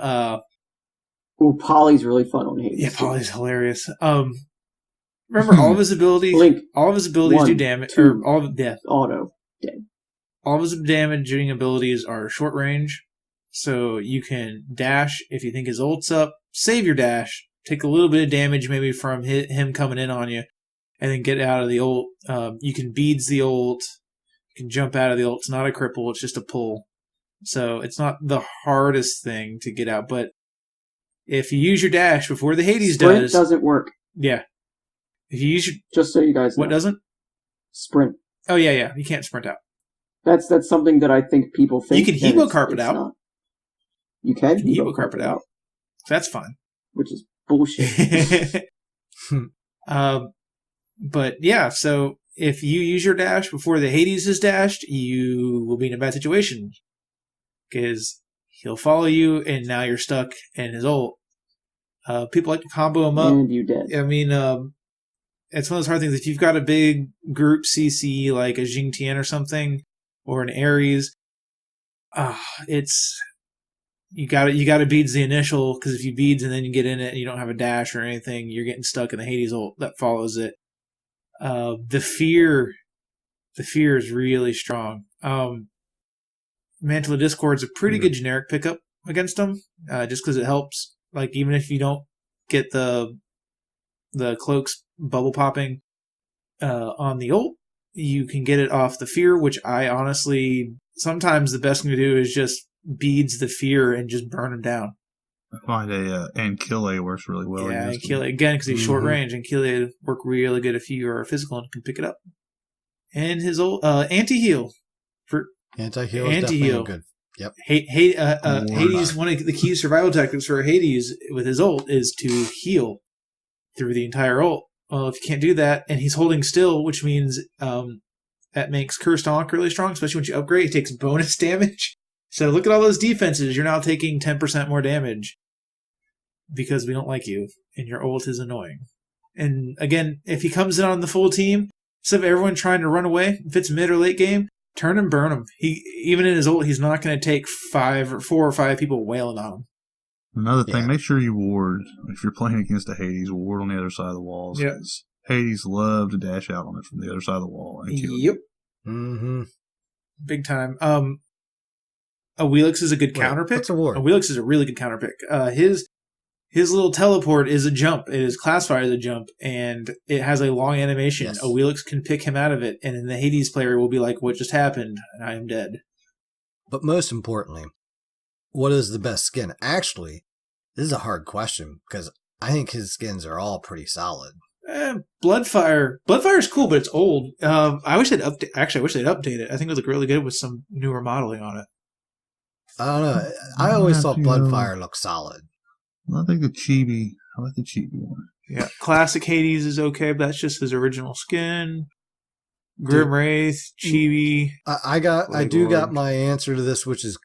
Polly's really fun on Hades. Yeah, Polly's hilarious. Remember all of his abilities. Blink. All of his abilities 1, do damage. 2, or all of auto. Dead. All of his damaging abilities are short range, so you can dash if you think his ult's up. Save your dash. Take a little bit of damage maybe from him coming in on you, and then get out of the ult. You can beads the ult. You can jump out of the ult. It's not a cripple. It's just a pull. So it's not the hardest thing to get out, but if you use your dash before the Hades Sprint doesn't work. Yeah. If you use your... Just so you guys know. What doesn't? Sprint. Oh, yeah. You can't sprint out. That's something that I think people think. You can Hebo Carpet out. Not. You can Hebo Carpet out. That's fine. Which is bullshit. But yeah, so if you use your dash before the Hades is dashed, you will be in a bad situation. Because he'll follow you, and now you're stuck in his ult. People like to combo him up. And you dead. I mean, it's one of those hard things. If you've got a big group CC like a Jing Tian or something, or an Ares, it's you got to beads the initial, because if you beads and then you get in it and you don't have a dash or anything, you're getting stuck in the Hades ult that follows it. The fear is really strong. Mantle of Discord's a pretty good generic pickup against them, just because it helps. Like, even if you don't get the cloaks bubble popping on the ult, you can get it off the fear, which I honestly, sometimes the best thing to do is just beads the fear and just burn him down. I find Ankyle works really well. Yeah, Ankyle, again, because he's short range. Ankyle work really good if you are physical and can pick it up. And his ult, anti-heal. Anti-heal is definitely good. Yep. Hades, one of the key survival tactics for Hades with his ult is to heal through the entire ult. Well, if you can't do that, and he's holding still, which means that makes Cursed Ankh really strong, especially once you upgrade. He takes bonus damage. So look at all those defenses. You're now taking 10% more damage because we don't like you, and your ult is annoying. And again, if he comes in on the full team, instead of everyone trying to run away, if it's mid or late game, turn and burn him. Even in his ult, he's not going to take 4 or 5 people wailing on him. Another thing, make sure you ward. If you're playing against a Hades, ward on the other side of the walls. Yeah. Hades love to dash out on it from the other side of the wall. And kill Yep. Mm-hmm. Big time. Awilix is a good counter pick. What's award? Awilix is a really good counter pick. His little teleport is a jump. It is classified as a jump, and it has a long animation. Yes. Awilix can pick him out of it, and then the Hades player will be like, "What just happened?" And I am dead. But most importantly, what is the best skin? Actually, this is a hard question because I think his skins are all pretty solid. Bloodfire. Bloodfire's cool, but it's old. I wish they'd update. Actually, I wish they'd update it. I think it would look really good with some newer modeling on it. I don't know. I always thought Bloodfire looked solid. I think the chibi. I like the chibi one. Yeah, classic Hades is okay, but that's just his original skin. Grim Wraith, Chibi. I got my answer to this, which is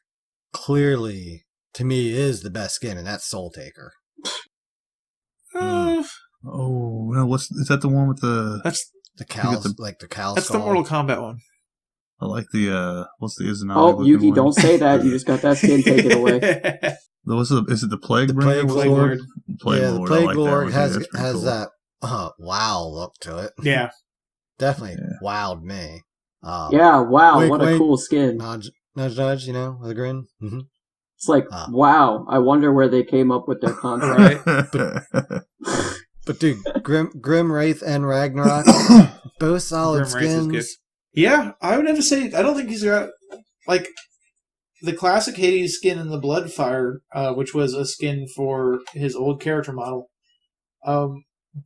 clearly to me is the best skin, and that's Soul Taker. Oh no! Is that the one with the? That's the cow. The cow. That's skull. the Mortal Kombat one. I like the what's the Izanagi? Oh, Yuki, one? Don't say that. You just got that skin taken away. Is it the Plague? The Plague Lord. The Plague Lord has cool. that wow look to it. Yeah, definitely wowed me. Wow, wink, what a cool skin. Nudge, nudge, you know, with a grin. Mm-hmm. It's like, wow, I wonder where they came up with their concept. But dude, Grim Wraith and Ragnarok, both solid skins. Yeah, I would have to say, I don't think he's got, like, the classic Hades skin and the Bloodfire, which was a skin for his old character model,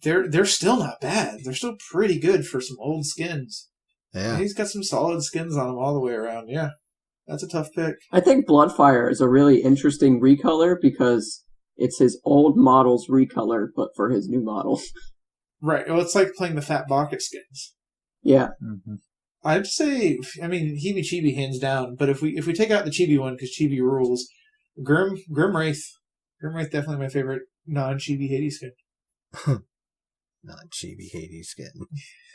they're still not bad. They're still pretty good for some old skins. Yeah. And he's got some solid skins on him all the way around. Yeah, that's a tough pick. I think Bloodfire is a really interesting recolor because it's his old model's recolor, but for his new model. Right. Well, it's like playing the Fat Bucket skins. Yeah. Mm-hmm. I'd say, I mean, Hebe Chibi hands down, but if we take out the Chibi one because Chibi rules, Grim Wraith definitely my favorite non-Chibi Hades skin. Non-Chibi Hades skin.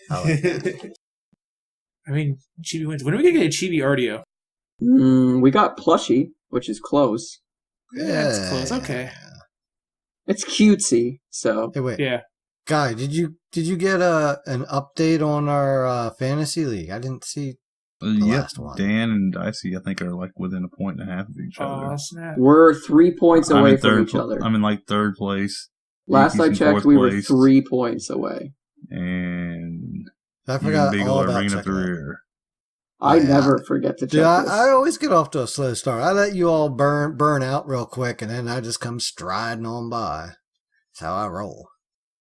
I like that. I mean, Chibi wins. When are we gonna get a Chibi Artio? We got Plushie, which is close. Yeah, it's close. Okay. It's cutesy, so. Hey, wait. Yeah. Guy, did you get an update on our fantasy league? I didn't see the last one. Dan and Dicey, I think, are like within 1.5 points of each other. Snap. We're 3 points away from each other. I'm in like third place. Last I checked, we were 3 points away. And I forgot all about ringing up the rear. I never forget to check this. I always get off to a slow start. I let you all burn out real quick, and then I just come striding on by. That's how I roll.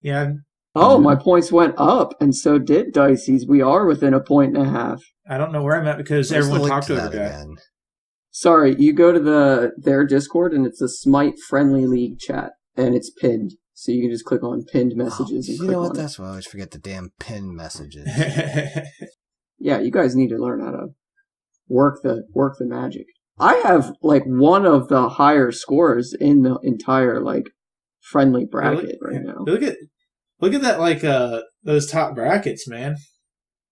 Yeah. Oh, my points went up, and so did Dicey's. We are within 1.5. I don't know where I'm at because everyone talked over that. Sorry, you go to their Discord, and it's a Smite Friendly League chat, and it's pinned. So you can just click on pinned messages and click on it. You know what? That's why I always forget the damn pinned messages. Yeah, you guys need to learn how to work the magic. I have like one of the higher scores in the entire like friendly bracket right now. Look at that, like those top brackets, man.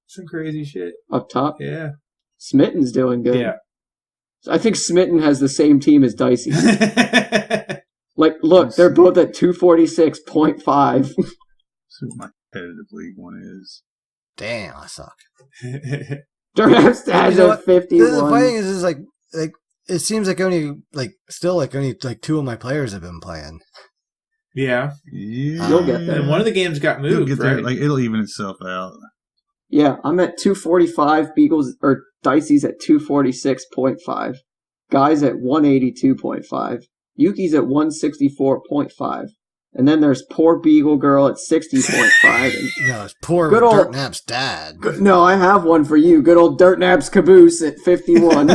Some crazy shit up top. Yeah, Smitten's doing good. Yeah, I think Smitten has the same team as Dicey. Like, look, they're both at 246.5. See what my competitive league one is. Damn, I suck. Durham stats at 51. The funny thing is like it seems like only 2 of my players have been playing. Yeah. You'll get there. And one of the games got moved, right? There. Like, it'll even itself out. Yeah, I'm at 245. Dicey's at 246.5. Guy's at 182.5. Yuki's at 164.5. And then there's poor Beagle Girl at 60.5. No, it's poor Dirt Nap's dad. No, I have one for you. Good old Dirt Nap's caboose at 51.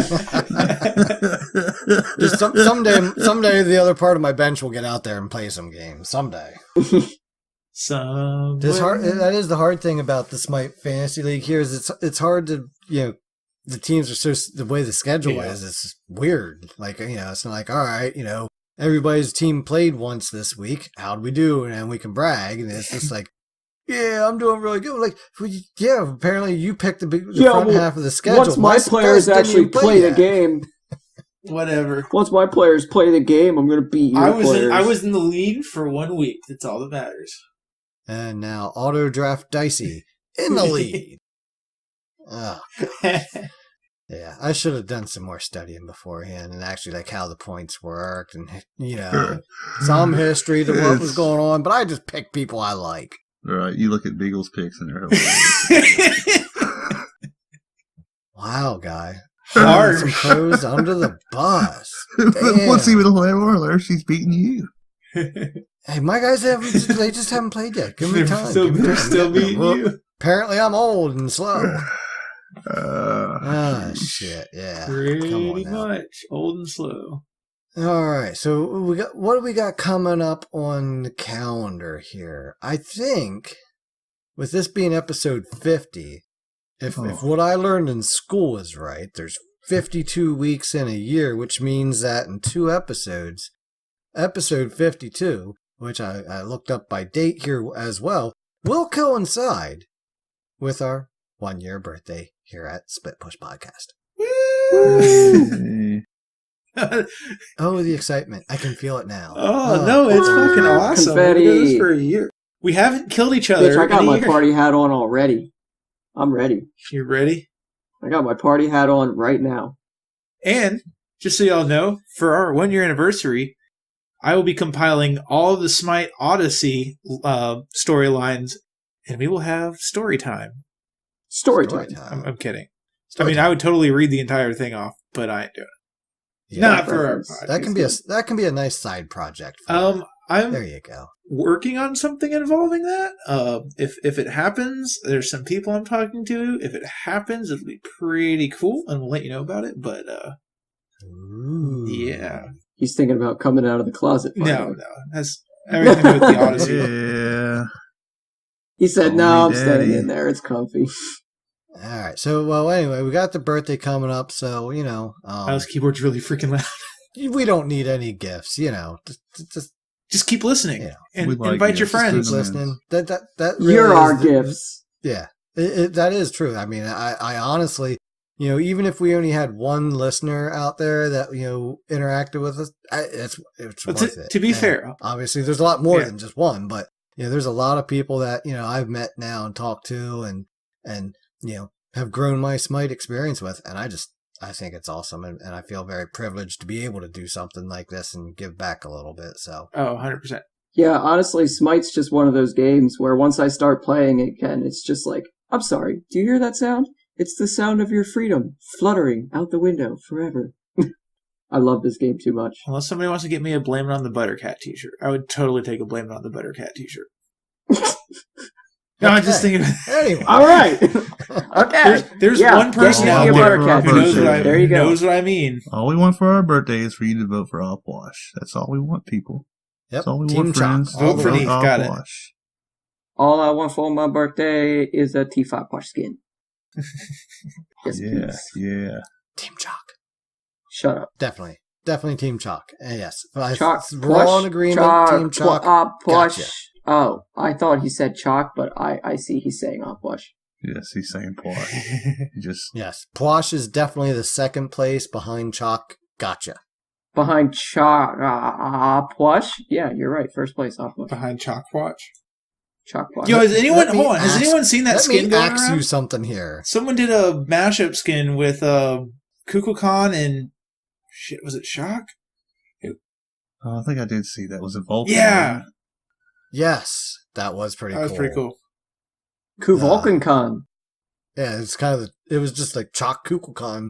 Just someday the other part of my bench will get out there and play some games. Someday. That is the hard thing about the Smite Fantasy League here is it's hard to, the teams are the way the schedule is, it's weird. Like, it's not like, all right, everybody's team played once this week. How'd we do? And we can brag. And it's just like, yeah, I'm doing really good. Like, apparently you picked the front half of the schedule. Once my players actually play the game. Whatever. Once my players play the game, I'm going to beat your players. I was in the lead for 1 week. That's all that matters. And now Auto Draft Dicey in the lead. Oh, God. Yeah, I should have done some more studying beforehand and actually like how the points worked and, some history to what was going on, but I just picked people I like. Right, you look at Beagle's picks and they're hilarious. Wow, guy. Harsh. Some pros under the bus. What's even hilarious? She's beating you. Hey, my guys they just haven't played yet. Give me time. They're still beating you. Apparently I'm old and slow. Shit, yeah. Pretty much old and slow. All right, so what do we got coming up on the calendar here? I think with this being episode 50, if what I learned in school is right, there's 52 weeks in a year, which means that in 2 episodes, episode 52, which I looked up by date here as well, will coincide with our 1-year birthday here at Split Push Podcast. Oh, the excitement. I can feel it now. Oh, no, it's fucking awesome. Confetti. We've been doing this for a year. We haven't killed each other. Bitch, I got my party hat on already. I'm ready. You ready? I got my party hat on right now. And, just so y'all know, for our 1-year anniversary, I will be compiling all of the Smite Odyssey storylines, and we will have story time. Story time. I'm kidding. I would totally read the entire thing off, but I ain't doing it. Yeah, not for our podcast. That can be a nice side project. There you go. Working on something involving that. If it happens, there's some people I'm talking to. If it happens, it'll be pretty cool, and we'll let you know about it. But yeah, he's thinking about coming out of the closet. No, that's everything to do with the Odyssey. Yeah. He said, "No, I'm staying in there. It's comfy." All right. So, anyway, we got the birthday coming up, so House keyboard's really freaking loud. We don't need any gifts, Just keep listening and like invite your friends. Keep listening. That really You're our gifts. Yeah, that is true. I mean, I honestly, even if we only had one listener out there that interacted with us, it's worth it. To be fair, obviously, there's a lot more than just one, but there's a lot of people that I've met now and talked to and have grown my Smite experience with, and I think it's awesome, and I feel very privileged to be able to do something like this and give back a little bit. So 100%. Yeah, honestly, Smite's just one of those games where once I start playing it again, it's just like, I'm sorry, do you hear that sound? It's the sound of your freedom fluttering out the window forever. I love this game too much. Unless somebody wants to get me a Blame It on the Buttercat t-shirt. I would totally take a Blame It on the Buttercat t-shirt. No, I'm just thinking. Anyway. All right. Okay. There's one person out there who knows what I mean. All we want for our birthday is for you to vote for Opwash. That's all we want, people. Yep. That's all we Team want, friends. Vote for Neith. Got it. All I want for my birthday is a T5 Posh skin. Yes, please. Yeah. Team Chalk. Shut up. Definitely Team Chalk. Yes. Chalk. We're all in agreement. Team Chalk. Gotcha. Oh, I thought he said chalk, but I see he's saying Opwash. Yes, he's saying Posh. Yes, Posh is definitely the second place behind Chalk. Gotcha. Behind Chalk, Opwash? Yeah, you're right. First place, Opwash. Behind Chalkwatch? Chalkwatch. Yo, has anyone seen that skin going around? Let me ask you something here. Someone did a mashup skin with Kukulkan and shit. Was it Shock? I think I did see that. Was it Vulcan? Yeah. Right? Yes, that was pretty cool. That was pretty cool. Kukulkan. Yeah, it's it was just like Chalk Kukulkan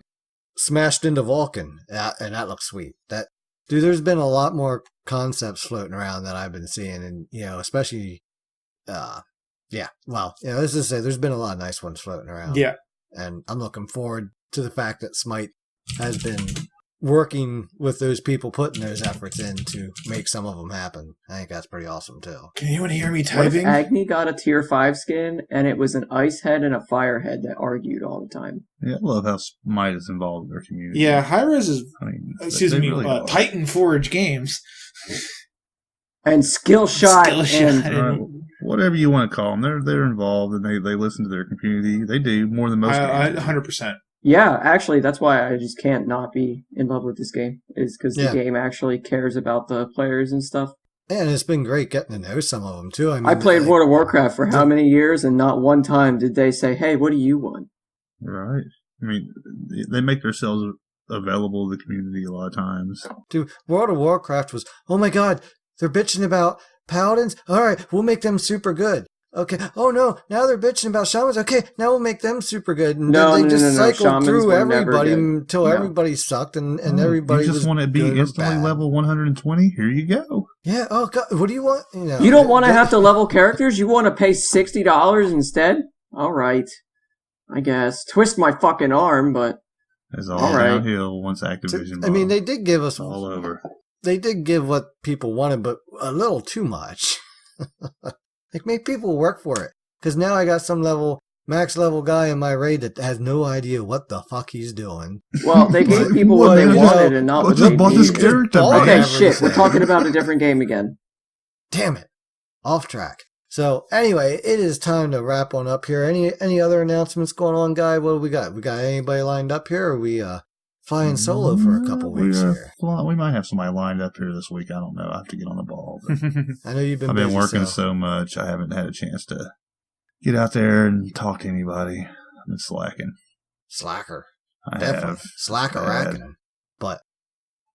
smashed into Vulcan, and that looks sweet. There's been a lot more concepts floating around that I've been seeing, and especially, let's just say there's been a lot of nice ones floating around. Yeah, and I'm looking forward to the fact that Smite has been working with those people putting those efforts in to make some of them happen. I think that's pretty awesome too. Can anyone hear me What if typing? Agni got a tier 5 skin and it was an ice head and a fire head that argued all the time? Yeah, I love how Smite is involved in their community. Yeah, Hi-Rez is, really Titan Forge Games. And Skillshot. Whatever you want to call them, they're involved and they listen to their community. They do more than most. 100%. Yeah, actually, that's why I just can't not be in love with this game, is because the game actually cares about the players and stuff. And it's been great getting to know some of them, too. I played World of Warcraft for how many years, and not one time did they say, hey, what do you want? Right. I mean, they make themselves available to the community a lot of times. Dude, World of Warcraft was, oh my god, they're bitching about paladins? Alright, we'll make them super good. Okay. Oh no, now they're bitching about shamans. Okay, now we'll make them super good. And they just cycled through everybody until everybody sucked and everybody you just want to be instantly level 120? Here you go. Yeah, oh god, what do you want? You don't want to have to level characters? You want to pay $60 instead? Alright. I guess. Twist my fucking arm, but... It's all downhill once Activision. I mean, they did give us... all over. They did give what people wanted, but a little too much. Like, make people work for it. Because now I got some max level guy in my raid that has no idea what the fuck he's doing. Well, they gave people what they wanted and not what they needed. This character, okay, shit. We're talking about a different game again. Damn it. Off track. So, anyway, it is time to wrap on up here. Any other announcements going on, Guy? What do we got? We got anybody lined up here? Or are we flying solo for a couple weeks here? We might have somebody lined up here this week. I don't know. I have to get on the ball. I know you've been I've been busy, working so much. I haven't had a chance to get out there and talk to anybody. I've been slacking. Slacker. I have. Slacker-racking. But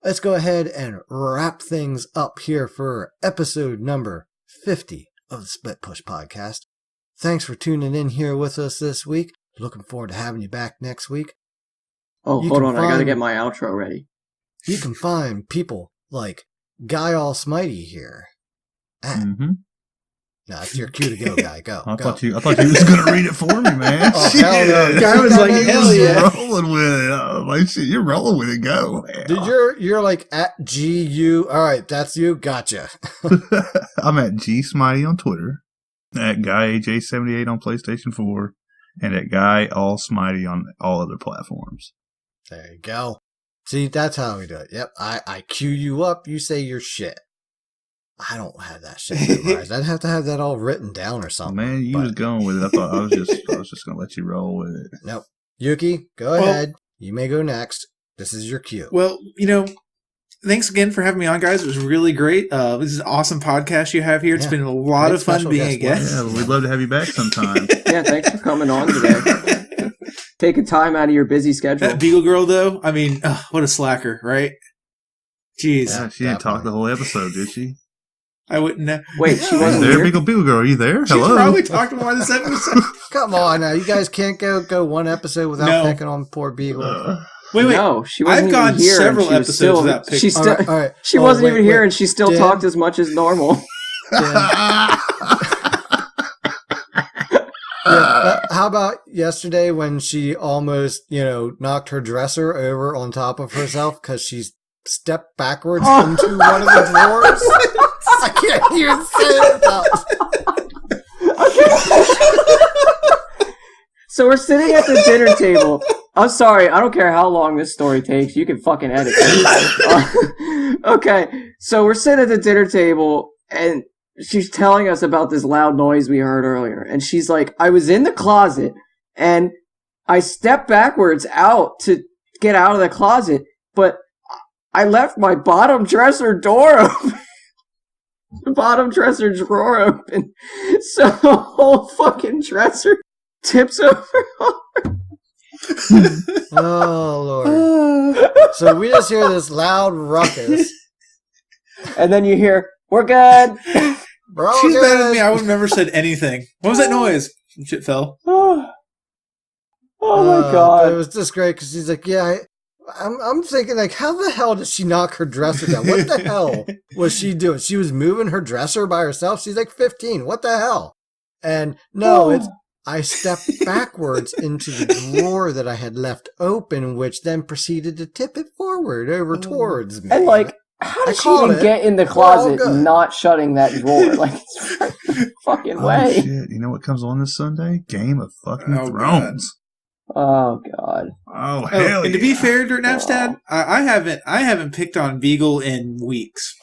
let's go ahead and wrap things up here for episode number 50 of the Split Push Podcast. Thanks for tuning in here with us this week. Looking forward to having you back next week. Oh, hold on. I got to get my outro ready. You can find people like Guy Alsmighty here. No, it's your cue to go, Guy. Go. I thought you was going to read it for me, man. Oh, hell no. Guy was like, hell yeah. Rolling with it. Like, shit, you're rolling with it. Go. Dude, you're like at GU. All right, that's you. Gotcha. I'm at G Smitey on Twitter, at Guy AJ78 on PlayStation 4, and at Guy Alsmighty on all other platforms. There you go. See, that's how we do it. Yep, I cue you up. You say your shit. I don't have that shit memorized. I'd have to have that all written down or something. Man, you was going with it. I thought I was just gonna let you roll with it. Nope. Yuki, go ahead. You may go next. This is your cue. Well, thanks again for having me on, guys. It was really great. This is an awesome podcast you have here. It's been a lot of fun being a guest. Yeah, we'd love to have you back sometime. Yeah, thanks for coming on today. Taking time out of your busy schedule. That Beagle Girl, though, I mean, what a slacker, right? Jeez. Yeah, she didn't talk the whole episode, did she? I wouldn't know. Wait, she wasn't there, here? Beagle Girl, are you there? Hello? She's probably talked more this episode. Come on now. You guys can't go one episode without picking on poor Beagle. Wait. No, she wasn't I've gone even here. Several episodes without picking. All right. She wasn't even here, and she still talked as much as normal. How about yesterday when she almost, knocked her dresser over on top of herself because she stepped backwards into one of the drawers? I can't even say it without. So we're sitting at the dinner table. I'm sorry, I don't care how long this story takes. You can fucking edit it. Okay, so we're sitting at the dinner table, and she's telling us about this loud noise we heard earlier. And she's like, I was in the closet, and I stepped backwards out to get out of the closet, but I left my bottom dresser door open. The bottom dresser drawer open. So the whole fucking dresser tips over. Oh, Lord. So we just hear this loud ruckus. And then you hear, we're good. She's mad at me. I would have never said anything. What was that noise? Shit fell. Oh my God. It was just great because she's like, yeah, I'm thinking, like, how the hell did she knock her dresser down? What the hell was she doing? She was moving her dresser by herself? She's like 15. What the hell? And no, I stepped backwards into the drawer that I had left open, which then proceeded to tip it forward over towards me. And, like, how did she even get in the closet not shutting that drawer? Like, it's right fucking way. Shit. You know what comes on this Sunday? Game of fucking Thrones. Oh God! Oh hell! And to be fair, Dirt Napstad, I haven't picked on Beagle in weeks.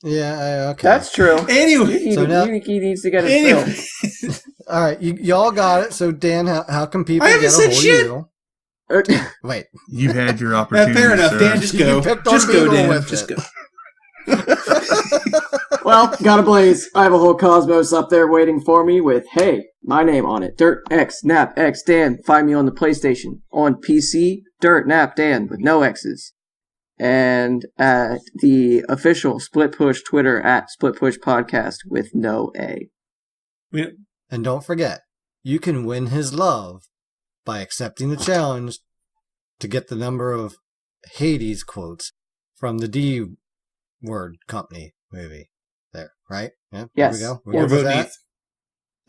Yeah, okay. That's true. Anyway, Yuki needs to get his fill. All right, y'all got it. So Dan, how can people get a hold of you? Wait, you had your opportunity. Fair enough, sir. Dan. Just go. Just go, Dan. Just go. Well, gotta blaze. I have a whole cosmos up there waiting for me with, hey, my name on it. Dirt X Nap X Dan. Find me on the PlayStation. On PC, Dirt Nap Dan with no X's. And at the official Split Push Twitter at Split Push Podcast with no A. And don't forget, you can win his love by accepting the challenge to get the number of Hades quotes from the D Word Company movie. There, right? Yeah, yes. There we go. We're vote that. Neath.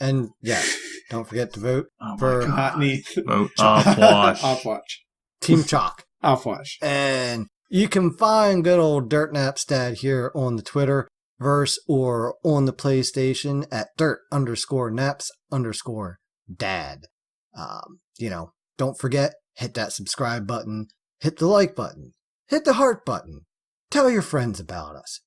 And yeah, don't forget to vote for Not Neath. Vote Off-Watch. Off-Watch. Team Chalk. Off-Watch. And you can find good old Dirt Napstad here on the Twitterverse or on the PlayStation at dirt_naps_dad. Don't forget, hit that subscribe button, hit the like button, hit the heart button. Tell your friends about us.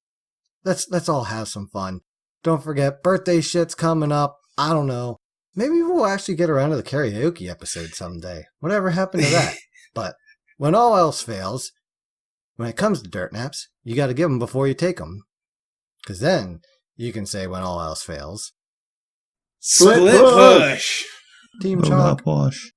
Let's all have some fun. Don't forget, birthday shit's coming up. I don't know. Maybe we'll actually get around to the karaoke episode someday. Whatever happened to that? But when all else fails, when it comes to Dirt Naps, you got to give them before you take them. Because then you can say when all else fails. Split push! Team Chalk. Wash.